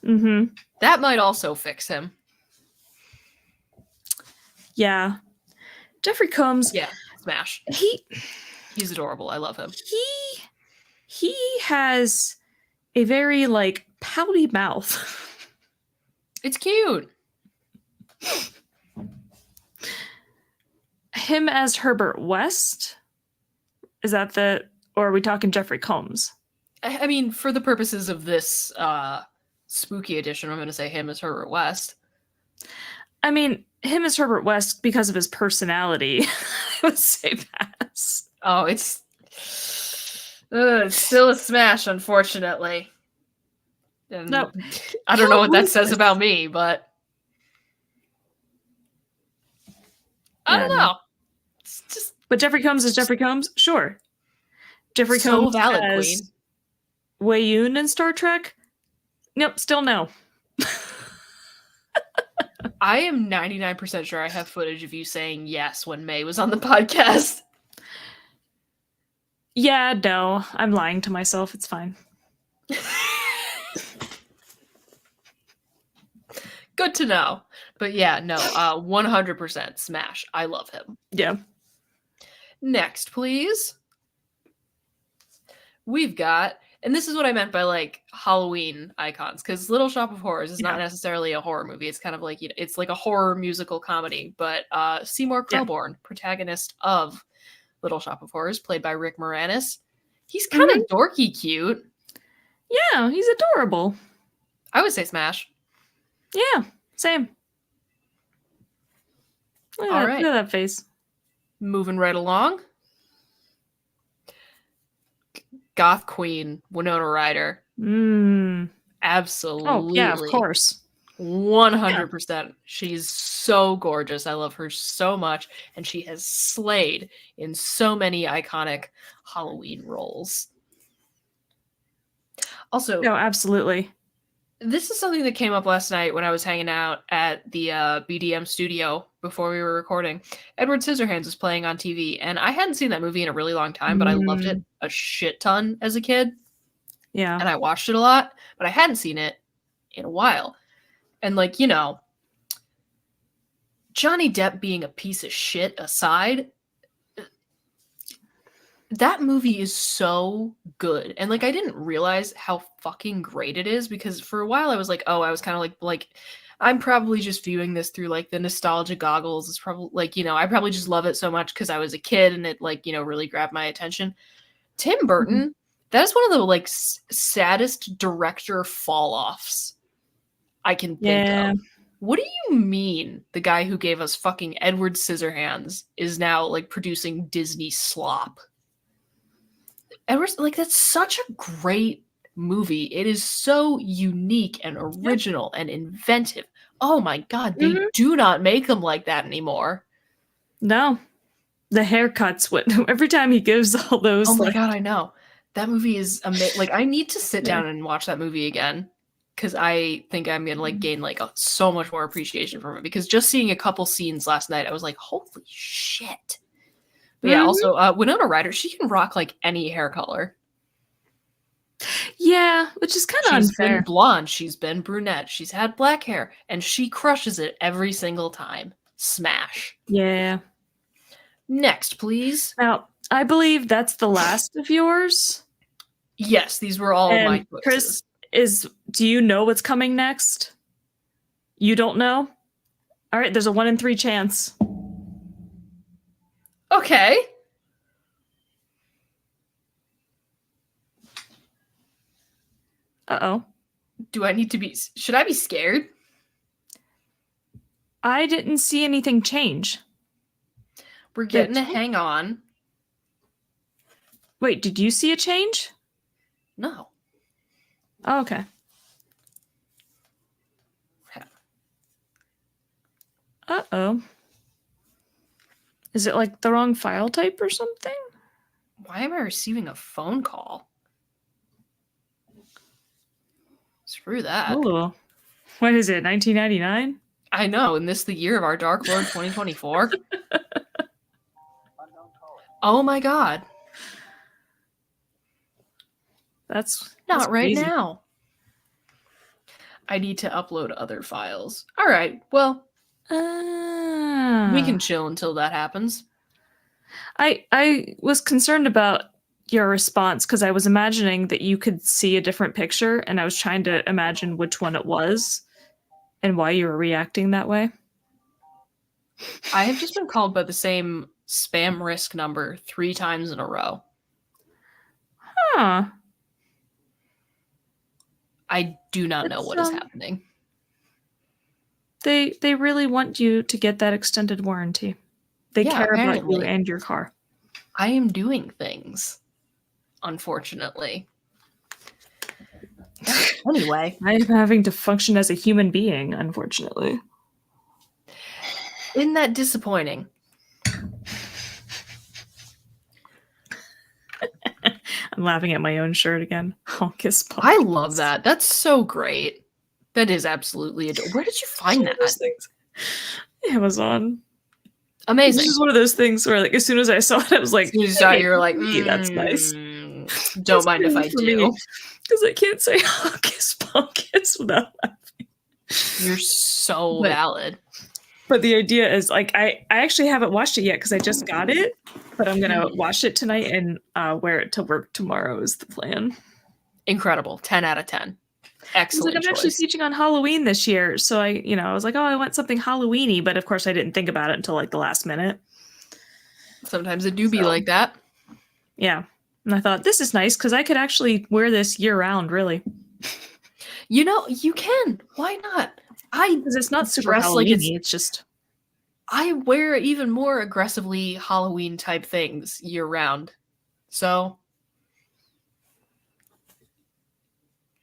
That might also fix him. Yeah. Jeffrey Combs. Yeah, Smash. He's adorable. I love him. He has a very like pouty mouth. It's cute. Him as Herbert West? Is that or are we talking Jeffrey Combs? I mean, for the purposes of this spooky edition, I'm going to say him as Herbert West. I mean, him as Herbert West because of his personality. I would say pass. Oh, it's still a smash, unfortunately. And No, I don't know what that says about me, but I don't know. It's just but Jeffrey Combs is Jeffrey Combs, sure. Jeffrey so Combs valid, as Queen. Wei Yun in Star Trek? Nope, still no. I am 99% sure I have footage of you saying yes when May was on the podcast. Yeah, no, I'm lying to myself. It's fine. Good to know. But yeah, no, 100% smash. I love him. Yeah. Next, please. We've got, and this is what I meant by like Halloween icons, because Little Shop of Horrors is not necessarily a horror movie. It's kind of like, it's like a horror musical comedy. But Seymour Coburn, protagonist of Little Shop of Horrors, played by Rick Moranis. He's kind of dorky cute. Yeah, he's adorable. I would say smash. Yeah, same. Look at that face. Moving right along. Goth Queen, Winona Ryder. Absolutely. Oh, yeah, of course. 100%. Yeah. She's so gorgeous. I love her so much. And she has slayed in so many iconic Halloween roles. Also, no, absolutely. This is something that came up last night when I was hanging out at the BDM studio before we were recording. Edward Scissorhands was playing on TV, and I hadn't seen that movie in a really long time, but I loved it a shit ton as a kid. Yeah. And I watched it a lot, but I hadn't seen it in a while. And like, you know, Johnny Depp being a piece of shit aside, that movie is so good. And like I didn't realize how fucking great it is, because for a while I was like, oh, I was kind of like I'm probably just viewing this through like the nostalgia goggles. It's probably like, you know, I probably just love it so much because I was a kid and it like, you know, really grabbed my attention. Tim Burton, that is one of the like saddest director fall-offs I can think of. What do you mean the guy who gave us fucking Edward Scissorhands is now like producing Disney slop? Edward's like, that's such a great movie. It is so unique and original and inventive. Oh my god, they do not make them like that anymore. No. The haircuts, every time he gives all those. Oh my god, I know. That movie is amazing. Like, I need to sit down and watch that movie again, because I think I'm gonna like gain like so much more appreciation from it. Because just seeing a couple scenes last night, I was like, holy shit. But yeah, also Winona Ryder, she can rock like any hair color. Yeah, which is kind of unfair. She's been blonde, she's been brunette, she's had black hair, and she crushes it every single time. Smash. Yeah. Next, please. Now, I believe that's the last of yours. Yes, these were all my choices. Chris, do you know what's coming next? You don't know? All right, there's a 1 in 3 chance. Okay. Uh-oh. Should I be scared? I didn't see anything change. We're getting a hang on. Wait, did you see a change? No. Oh, okay. Uh-oh. Is it like the wrong file type or something? Why am I receiving a phone call? Screw that. Ooh. What is it, 1999? I know, and this the year of our Dark Lord 2024. Oh my god. That's not right crazy. now. I need to upload other files. All right, well, we can chill until that happens. I was concerned about your response because I was imagining that you could see a different picture, and I was trying to imagine which one it was and why you were reacting that way. I have just been called by the same spam risk number 3 times in a row. Huh. I do not know It's, what is happening. They really want you to get that extended warranty. They Yeah, care about you apparently. and your car. I am doing things, unfortunately. Anyway, I am having to function as a human being, unfortunately. isn't that disappointing? I'm laughing at my own shirt again. Hocus Pocus. I love that. That's so great. That is absolutely adorable. Where did you find that? Those things. Amazon. Amazing. This is one of those things where, like, as soon as I saw it, I was like, As soon as you saw it, you were like, that's nice. Don't mind if I do. Because I can't say Hocus Pocus without laughing. You're so valid. But the idea is, like, I actually haven't watched it yet because I just got it, but I'm going to watch it tonight and wear it to work tomorrow is the plan. Incredible. 10 out of 10. Excellent. I'm actually teaching on Halloween this year. So I was like, oh, I want something Halloween-y, but of course I didn't think about it until like the last minute. Sometimes it do be like that. Yeah. And I thought, this is nice because I could actually wear this year-round, really. You know, you can. Why not? Because it's not super Halloween-y. It's just... I wear even more aggressively Halloween-type things year-round. So...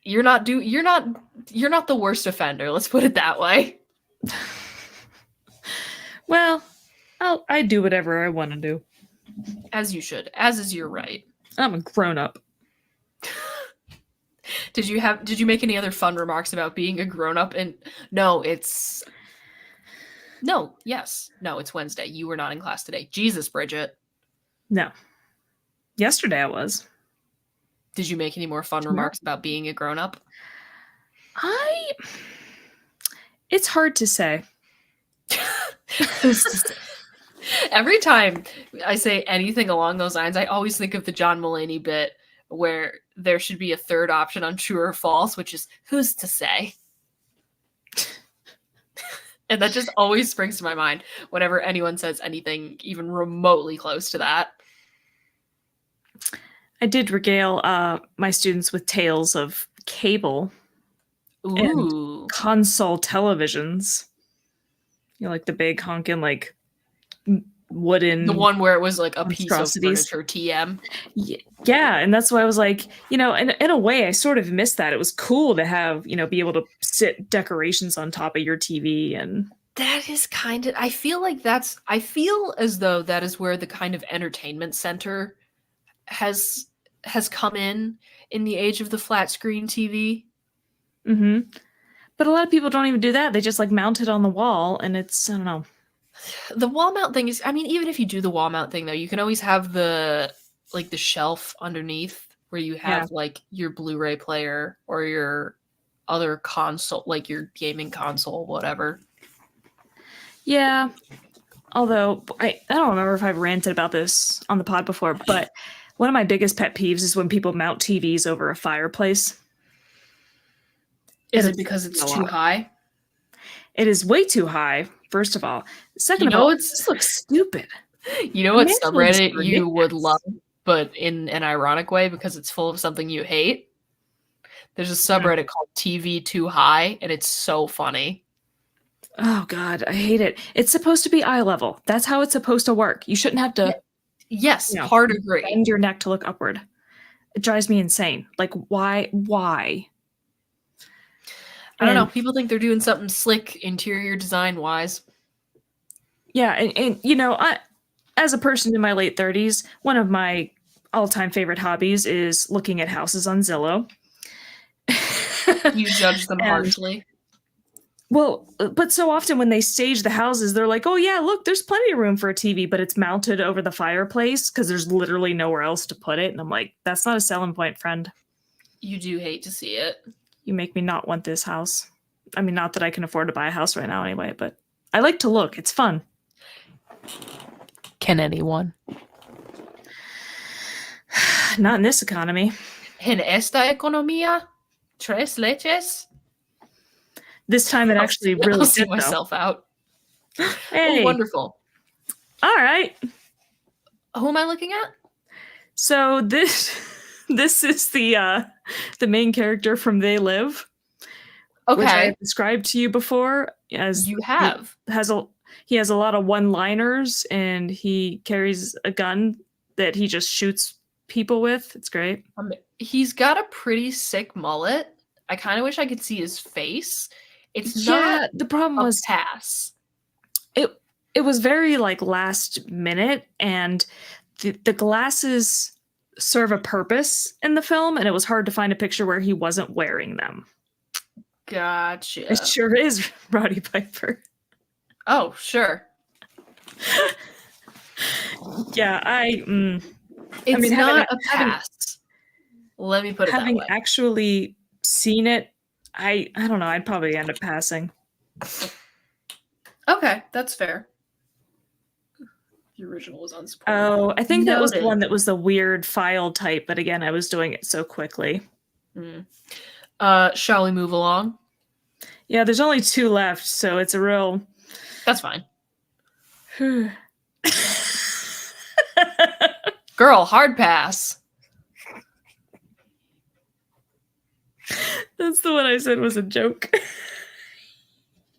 You're not the worst offender. Let's put it that way. Well, I do whatever I want to do. As you should. As is your right. I'm a grown-up. Did you make any other fun remarks about being a grown-up? And it's Wednesday. You were not in class today. Jesus, Bridget. No. Yesterday I was. Did you make any more fun remarks about being a grown-up? It's hard to say. Every time I say anything along those lines, I always think of the John Mulaney bit where there should be a third option on true or false, which is who's to say? And that just always springs to my mind whenever anyone says anything even remotely close to that. I did regale my students with tales of cable and console televisions. Like the big honkin', like wooden... The one where it was like a piece of furniture TM. Yeah, and that's why I was like, in a way, I sort of missed that. It was cool to have, be able to sit decorations on top of your TV and... That is kind of... I feel as though that is where the kind of entertainment center has come in the age of the flat screen TV. Mm-hmm. But a lot of people don't even do that. They just like mount it on the wall, and it's, I don't know. The wall mount thing is, I mean, even if you do the wall mount thing though, you can always have the shelf underneath where you have like your Blu-ray player or your other console, like your gaming console, whatever. Yeah. Although I don't remember if I've ranted about this on the pod before, but one of my biggest pet peeves is when people mount TVs over a fireplace. Is it because it's too high? It is way too high, first of all. Second of all, this looks stupid. You know what subreddit you would love, but in an ironic way because it's full of something you hate? There's a subreddit called TV Too High, and it's so funny. Oh, God, I hate it. It's supposed to be eye level. That's how it's supposed to work. You shouldn't have to... Yes, hard agree. Bend your neck to look upward. It drives me insane. Like, why? I don't know. People think they're doing something slick interior design wise. Yeah, and as a person in my late 30s, one of my all-time favorite hobbies is looking at houses on Zillow. You judge them harshly. Well, but so often when they stage the houses, they're like, oh yeah, look, there's plenty of room for a TV, but it's mounted over the fireplace because there's literally nowhere else to put it. And I'm like, that's not a selling point, friend. You do hate to see it. You make me not want this house. I mean, not that I can afford to buy a house right now anyway, but I like to look. It's fun. Can anyone? Not in this economy. En esta economía, tres leches. This time it actually really I'll see did, though. myself out. Hey. Oh, wonderful. All right. Who am I looking at? So this is the main character from They Live, which I Okay, have described to you before. As you have. he has a lot of one-liners, and he carries a gun that he just shoots people with. It's great. He's got a pretty sick mullet. I kind of wish I could see his face. It's Yeah, not the problem a was pass. it was very like last minute, and the glasses serve a purpose in the film, and it was hard to find a picture where he wasn't wearing them. Gotcha. It sure is Roddy Piper. Oh, sure. Yeah, It's not a pass. Let me put it that having way. actually seen it, I don't know, I'd probably end up passing. Okay, that's fair. The original was unspoiled. Oh, I think that was the Noted. one that was the weird file type, but again, I was doing it so quickly. Shall we move along? Yeah, there's only 2 left, so it's a real... That's fine. Girl, hard pass. That's the one I said was a joke.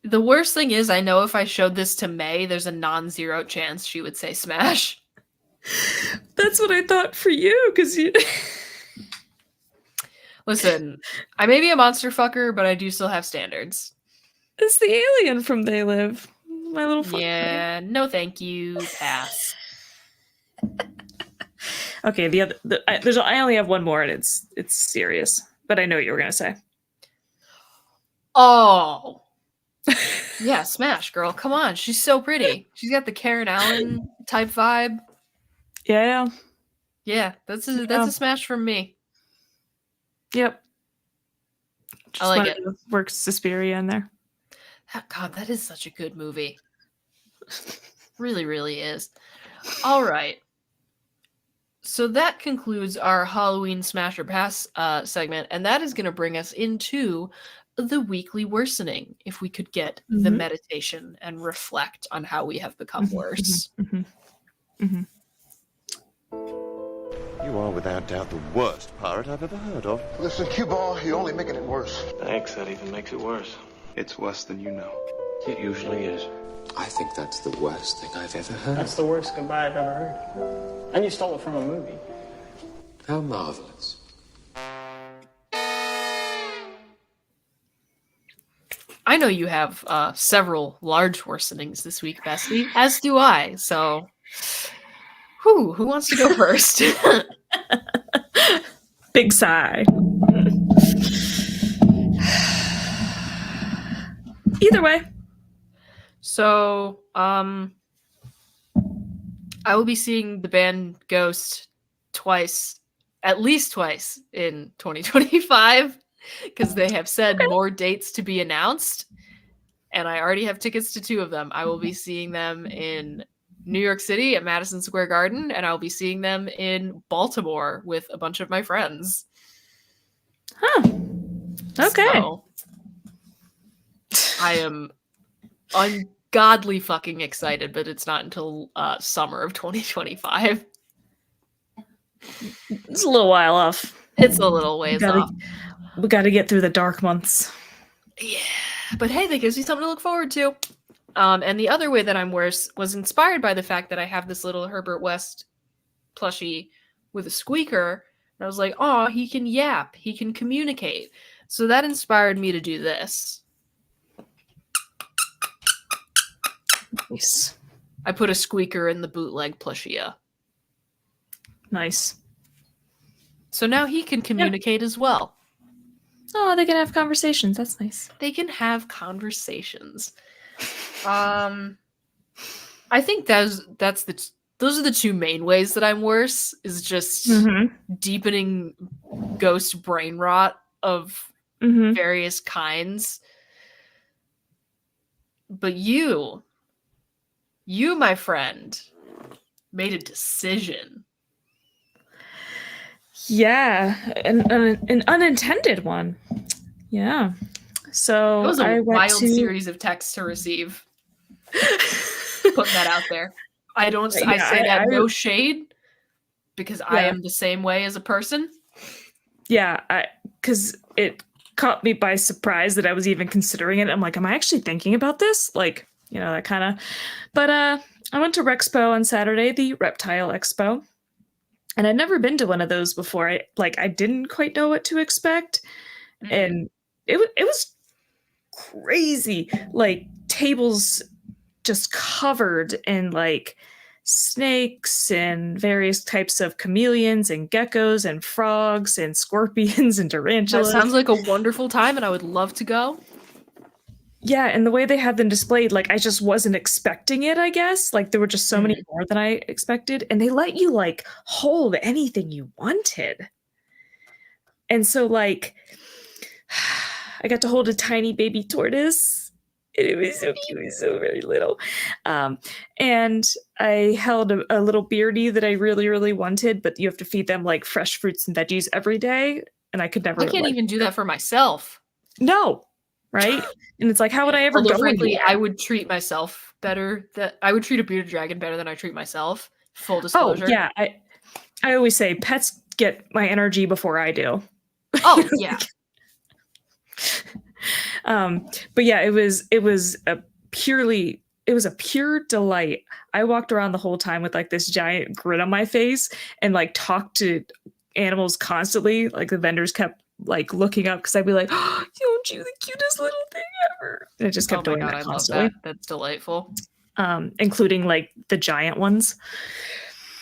The worst thing is, I know if I showed this to May, there's a non-zero chance she would say smash. That's what I thought for you, because you... Listen, I may be a monster fucker, but I do still have standards. It's the alien from They Live. My little fucker. Yeah, no thank you. Pass. Okay, I only have one more, and it's serious. But I know what you were gonna say. Oh. Yeah, smash, girl. Come on. She's so pretty. She's got the Karen Allen type vibe. Yeah. Yeah, that's a smash from me. Yep. I like it. Work Suspiria in there. God, that is such a good movie. Really, really is. All right. So that concludes our Halloween Smash or Pass segment, and that is going to bring us into the weekly worsening, if we could get the meditation and reflect on how we have become worse. You are without doubt the worst pirate I've ever heard of. Listen, cue ball, you're only making it worse. Thanks, that even makes it worse. It's worse than you know. It usually is. I think that's the worst thing I've ever heard. That's the worst goodbye I've ever heard. And you stole it from a movie. How marvelous. I know you have several large worsenings this week, Bestie, as do I. So, who wants to go first? Big sigh. Either way. So, I will be seeing the band Ghost at least twice in 2025, because they have said more dates to be announced, and I already have tickets to 2 of them. I will be seeing them in New York City at Madison Square Garden, and I'll be seeing them in Baltimore with a bunch of my friends. Huh. Okay. So, I am ungodly fucking excited, but it's not until summer of 2025. It's a little while off. It's a little ways off. We got to get through the dark months. Yeah, but hey, that gives me something to look forward to. And the other way that I'm worse was inspired by the fact that I have this little Herbert West plushie with a squeaker. And I was like, oh, he can yap. He can communicate. So that inspired me to do this. Nice. I put a squeaker in the bootleg plushie. Nice. So now he can communicate as well. Oh, they can have conversations. That's nice. They can have conversations. I think those are the 2 main ways that I'm worse, is just deepening ghost brain rot of various kinds. But you, my friend, made a decision. Yeah, an unintended one. Yeah. So It was I a went wild to series of texts to receive. Putting that out there. I say that no shade because I Yeah. am the same way as a person. Yeah, because it caught me by surprise that I was even considering it. I'm like, am I actually thinking about this? Like, that kind of. But I went to Rexpo on Saturday, the Reptile Expo, and I'd never been to one of those before. I didn't quite know what to expect, and it was crazy. Like tables just covered in like snakes and various types of chameleons and geckos and frogs and scorpions and That tarantulas. sounds like a wonderful time, and I would love to go. Yeah, and the way they had them displayed, like I just wasn't expecting it, I guess. Like there were just so many more than I expected. And they let you like hold anything you wanted. And so like I got to hold a tiny baby tortoise. And it was so cute. It was so very little. And I held a little beardie that I really, really wanted, but you have to feed them like fresh fruits and veggies every day. And I could never I can't even do that for myself. No. Right? And it's like, how would I ever Although, go frankly, anywhere? I would treat myself better. I would treat a bearded dragon better than I treat myself. Full disclosure. Oh, yeah. I always say pets get my energy before I do. Oh, yeah. But yeah, it was a pure delight. I walked around the whole time with like this giant grin on my face and like talked to animals constantly. Like the vendors kept like looking up because I'd be like, oh, "Aren't you the cutest little thing ever?" And it just kept doing that constantly. I love that. That's delightful. Including like the giant ones.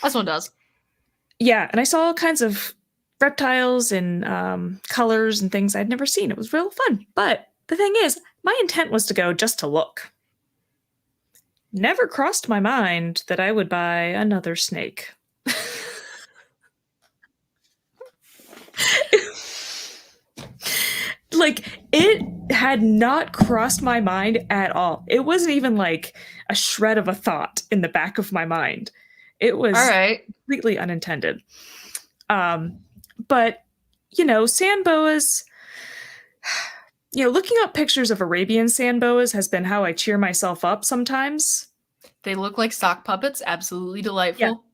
This one does. Yeah, and I saw all kinds of reptiles and colors and things I'd never seen. It was real fun. But the thing is, my intent was to go just to look. Never crossed my mind that I would buy another snake. Like, it had not crossed my mind at all. It wasn't even like a shred of a thought in the back of my mind. It was all right. Completely unintended. But, sand boas, looking up pictures of Arabian sand boas has been how I cheer myself up sometimes. They look like sock puppets. Absolutely delightful.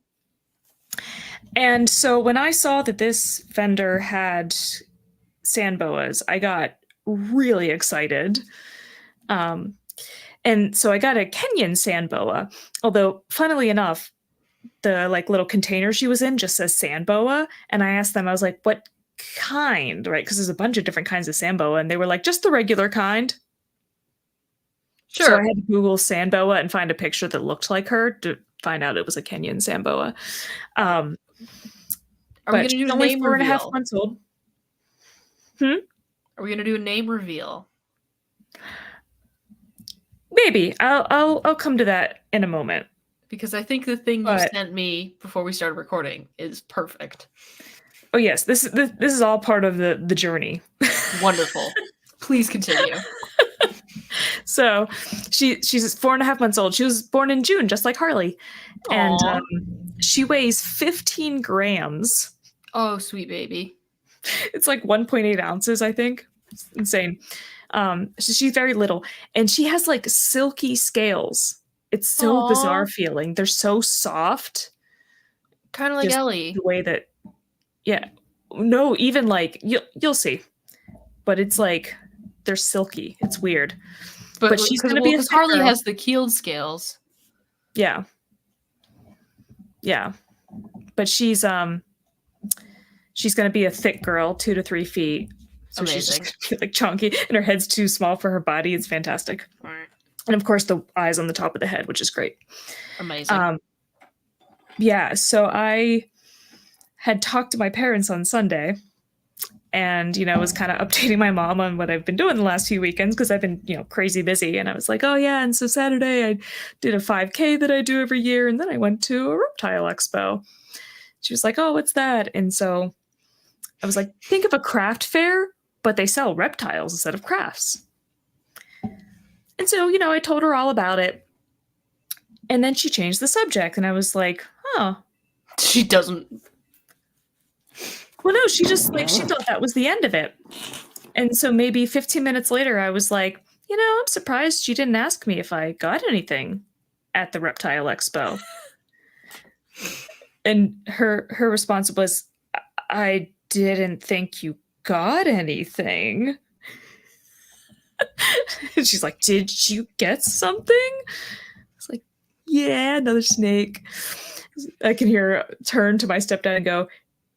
Yeah. And so when I saw that this vendor had sand boas, I got really excited. And so I got a Kenyan sand boa, although funnily enough, the like little container she was in just says sand boa. And I asked them, I was like, what kind? Right? Because there's a bunch of different kinds of sand boa. And they were like, just the regular kind. Sure. So I had to Google sand boa and find a picture that looked like her to find out it was a Kenyan sand boa. Are we going to do a name reveal? 4.5 months old. Are we going to do a name reveal? Maybe. I'll come to that in a moment. Because I think the thing you sent me before we started recording is perfect. Oh yes, this is all part of the journey. Wonderful. Please continue. So she's 4.5 months old. She was born in June, just like Harley. Aww. And she weighs 15 grams. Oh, sweet baby. It's like 1.8 ounces, I think. It's insane. She's very little. And she has like silky scales. It's so bizarre feeling. They're so soft. Kind of like Ellie. The way that, yeah. No, even like, you'll see. But it's like, they're silky. It's weird. But she's going to be a thick Harley girl. has the keeled scales. Yeah. Yeah. But she's going to be a thick girl, 2 to 3 feet. So Amazing. she's just going to be like chunky and her head's too small for her body. It's fantastic. All right. And of course the eyes on the top of the head, which is great. Amazing. Yeah. So I had talked to my parents on Sunday and, was kind of updating my mom on what I've been doing the last few weekends because I've been, crazy busy. And I was like, oh yeah. And so Saturday I did a 5K that I do every year. And then I went to a reptile expo. She was like, oh, what's that? And so I was like, think of a craft fair, but they sell reptiles instead of crafts. And so, I told her all about it. And then she changed the subject. And I was like, oh. She doesn't. Well, no, she just like she thought that was the end of it. And so maybe 15 minutes later, I was like, I'm surprised she didn't ask me if I got anything at the Reptile Expo. And her response was, I didn't think you got anything. And she's like, did you get something? I was like, yeah, another snake. I can hear her turn to my stepdad and go,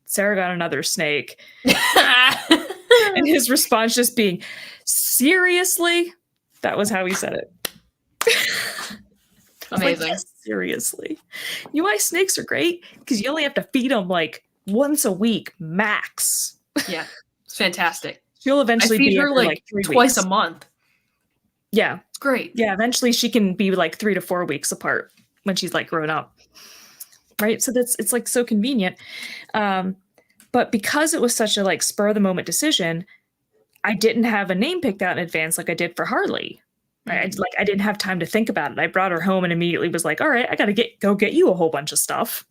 Sarah got another snake. And his response just being, seriously? That was how he said it. Amazing. Like, seriously. You know why snakes are great? Because you only have to feed them like once a week, max. Yeah, it's fantastic. She'll eventually I feed be her after, like 3 twice weeks. a month. Yeah. It's great. Yeah, eventually she can be like 3 to 4 weeks apart when she's like grown up. Right? So it's like so convenient. But because it was such a like spur of the moment decision, I didn't have a name picked out in advance like I did for Harley. Right? I didn't have time to think about it. I brought her home and immediately was like, all right, I got to go get you a whole bunch of stuff,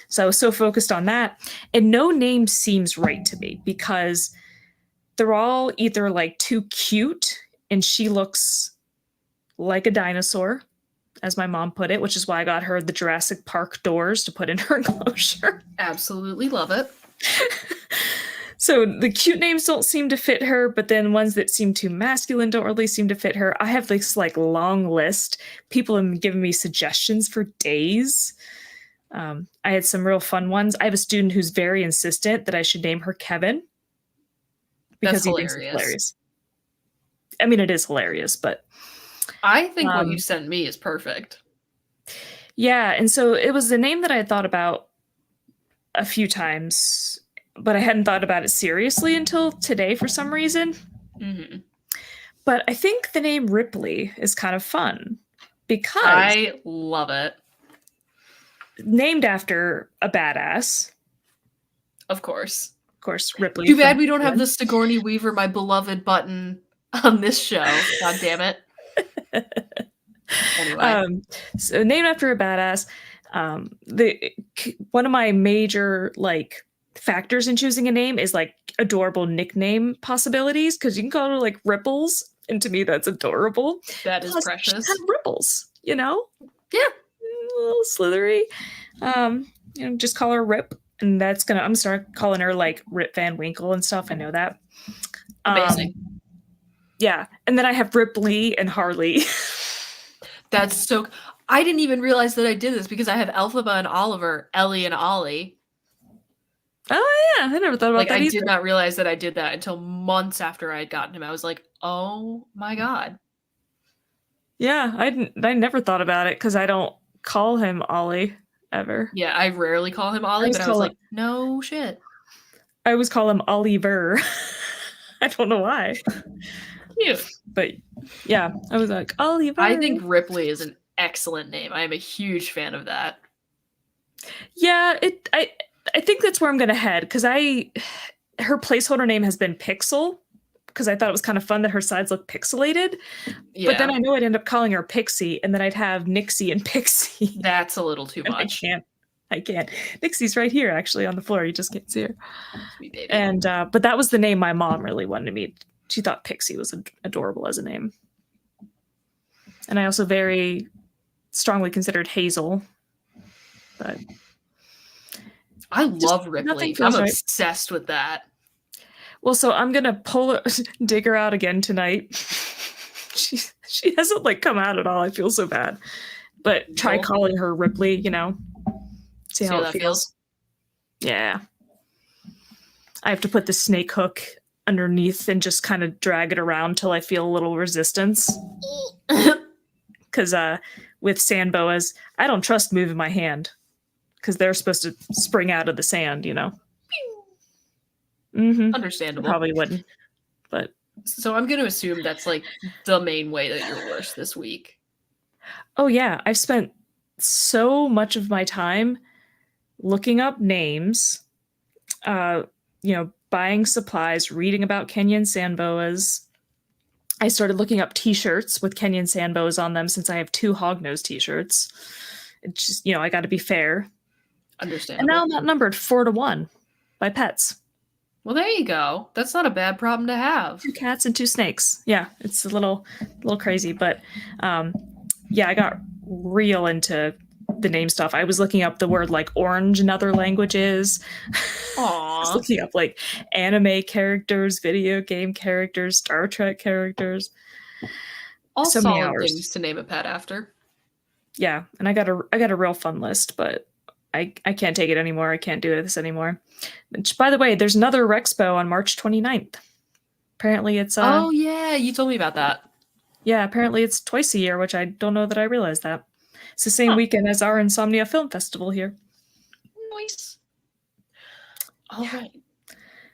So I was so focused on that. And no name seems right to me because they're all either like too cute and she looks like a dinosaur, as my mom put it, which is why I got her the Jurassic Park doors to put in her enclosure. Absolutely love it. So the cute names don't seem to fit her, but then ones that seem too masculine don't really seem to fit her. I have this like long list. People have given me suggestions for days. I had some real fun ones. I have a student who's very insistent that I should name her Kevin because he thinks it's hilarious. I mean, it is hilarious, but I think what you sent me is perfect. Yeah, and so it was a name that I had thought about a few times, but I hadn't thought about it seriously until today for some reason. Mm-hmm. But I think the name Ripley is kind of fun because I love it. Named after a badass. Of course, Ripley. Too bad we don't have the Sigourney Weaver, my beloved button on this show. God damn it. Anyway. So named after a badass. One of my major like factors in choosing a name is like adorable nickname possibilities because you can call her like Ripples, and to me that's adorable. That is Plus, precious. She's kind of ripples, Yeah, a little slithery. Just call her Rip, and I'm gonna start calling her like Rip Van Winkle and stuff. I know that. amazing. Yeah, and then I have Ripley and Harley. That's so. I didn't even realize that I did this because I have Elphaba and Oliver, Ellie and Ollie. Oh yeah, I never thought about that I either. did not realize that I did that until months after I had gotten him. I was like, oh my god. Yeah, I never thought about it because I don't call him Ollie ever. Yeah, I rarely call him Ollie, but I was like, no shit. I always call him Oliver. I don't know why. Cute. But yeah, I was like, Oliver. I think Ripley is an excellent name. I am a huge fan of that. Yeah, I think that's where I'm gonna head because her placeholder name has been Pixel because I thought it was kind of fun that her sides look pixelated. Yeah. But then I know I'd end up calling her Pixie, and then I'd have Nixie and Pixie. That's a little too much. I can't. Nixie's right here, actually, on the floor. You just can't see her. Sweet baby. And but that was the name my mom really wanted me. She thought Pixie was adorable as a name. And I also very strongly considered Hazel. But I love Ripley. I'm obsessed with that. Well, so I'm gonna dig her out again tonight. She hasn't like come out at all. I feel so bad. But try calling her Ripley, See how it feels. Yeah. I have to put the snake hook underneath and just kind of drag it around till I feel a little resistance. Because with sand boas, I don't trust moving my hand because they're supposed to spring out of the sand, Mm-hmm. Understandable. Probably wouldn't. But so I'm going to assume that's like the main way that you're worse this week. Oh yeah, I've spent so much of my time looking up names, buying supplies, reading about Kenyan sand boas. I started looking up t-shirts with Kenyan sand boas on them since I have 2 hognose t-shirts. It's just, I got to be fair. Understandable. And now I'm outnumbered 4-1. by pets. Well, there you go. That's not a bad problem to have. 2 cats and 2 snakes. Yeah, it's a little crazy, but yeah, I got real into the name stuff. I was looking up the word like orange in other languages. I was Aww. looking up like anime characters, video game characters, Star Trek characters. All So many solid hours. things to name a pet after. Yeah, and I got a real fun list, but I can't take it anymore. I can't do this anymore. Which, by the way, there's another Rexpo on March 29th. Apparently it's Oh yeah, you told me about that. yeah, apparently it's twice a year, which I don't know that I realized that. It's the same weekend as our Insomnia Film Festival here. Nice. All right.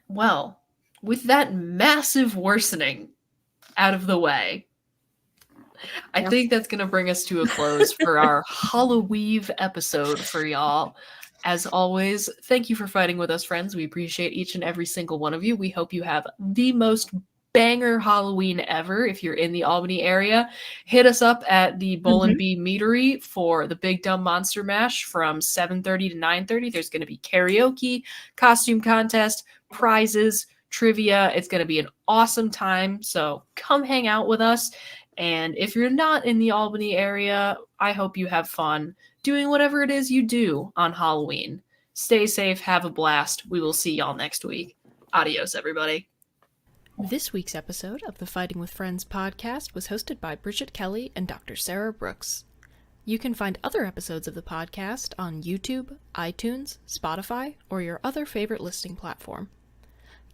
Well, with that massive worsening out of the way, I think that's going to bring us to a close for our Halloweve episode for y'all. As always, thank you for fighting with us, friends. We appreciate each and every single one of you. We hope you have the most banger Halloween ever. If you're in the Albany area, hit us up at the Bull and Bee Meadery for the Big Dumb Monster Mash from 7:30 to 9:30. There's going to be karaoke, costume contest, prizes, trivia. It's going to be an awesome time. So come hang out with us. And if you're not in the Albany area, I hope you have fun doing whatever it is you do on Halloween. Stay safe, have a blast. We will see y'all next week. Adios, everybody. This week's episode of the Fighting with Friends podcast was hosted by Bridget Kelly and Dr. Sarah Brooks. You can find other episodes of the podcast on YouTube, iTunes, Spotify, or your other favorite listening platform.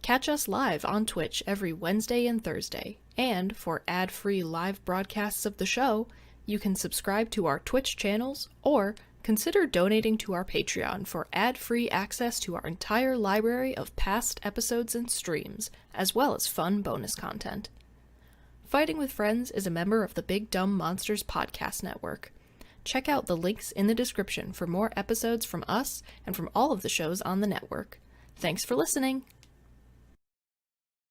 Catch us live on Twitch every Wednesday and Thursday, and for ad-free live broadcasts of the show, you can subscribe to our Twitch channels or consider donating to our Patreon for ad-free access to our entire library of past episodes and streams, as well as fun bonus content. Fighting with Friends is a member of the Big Dumb Monsters podcast network. Check out the links in the description for more episodes from us and from all of the shows on the network. Thanks for listening!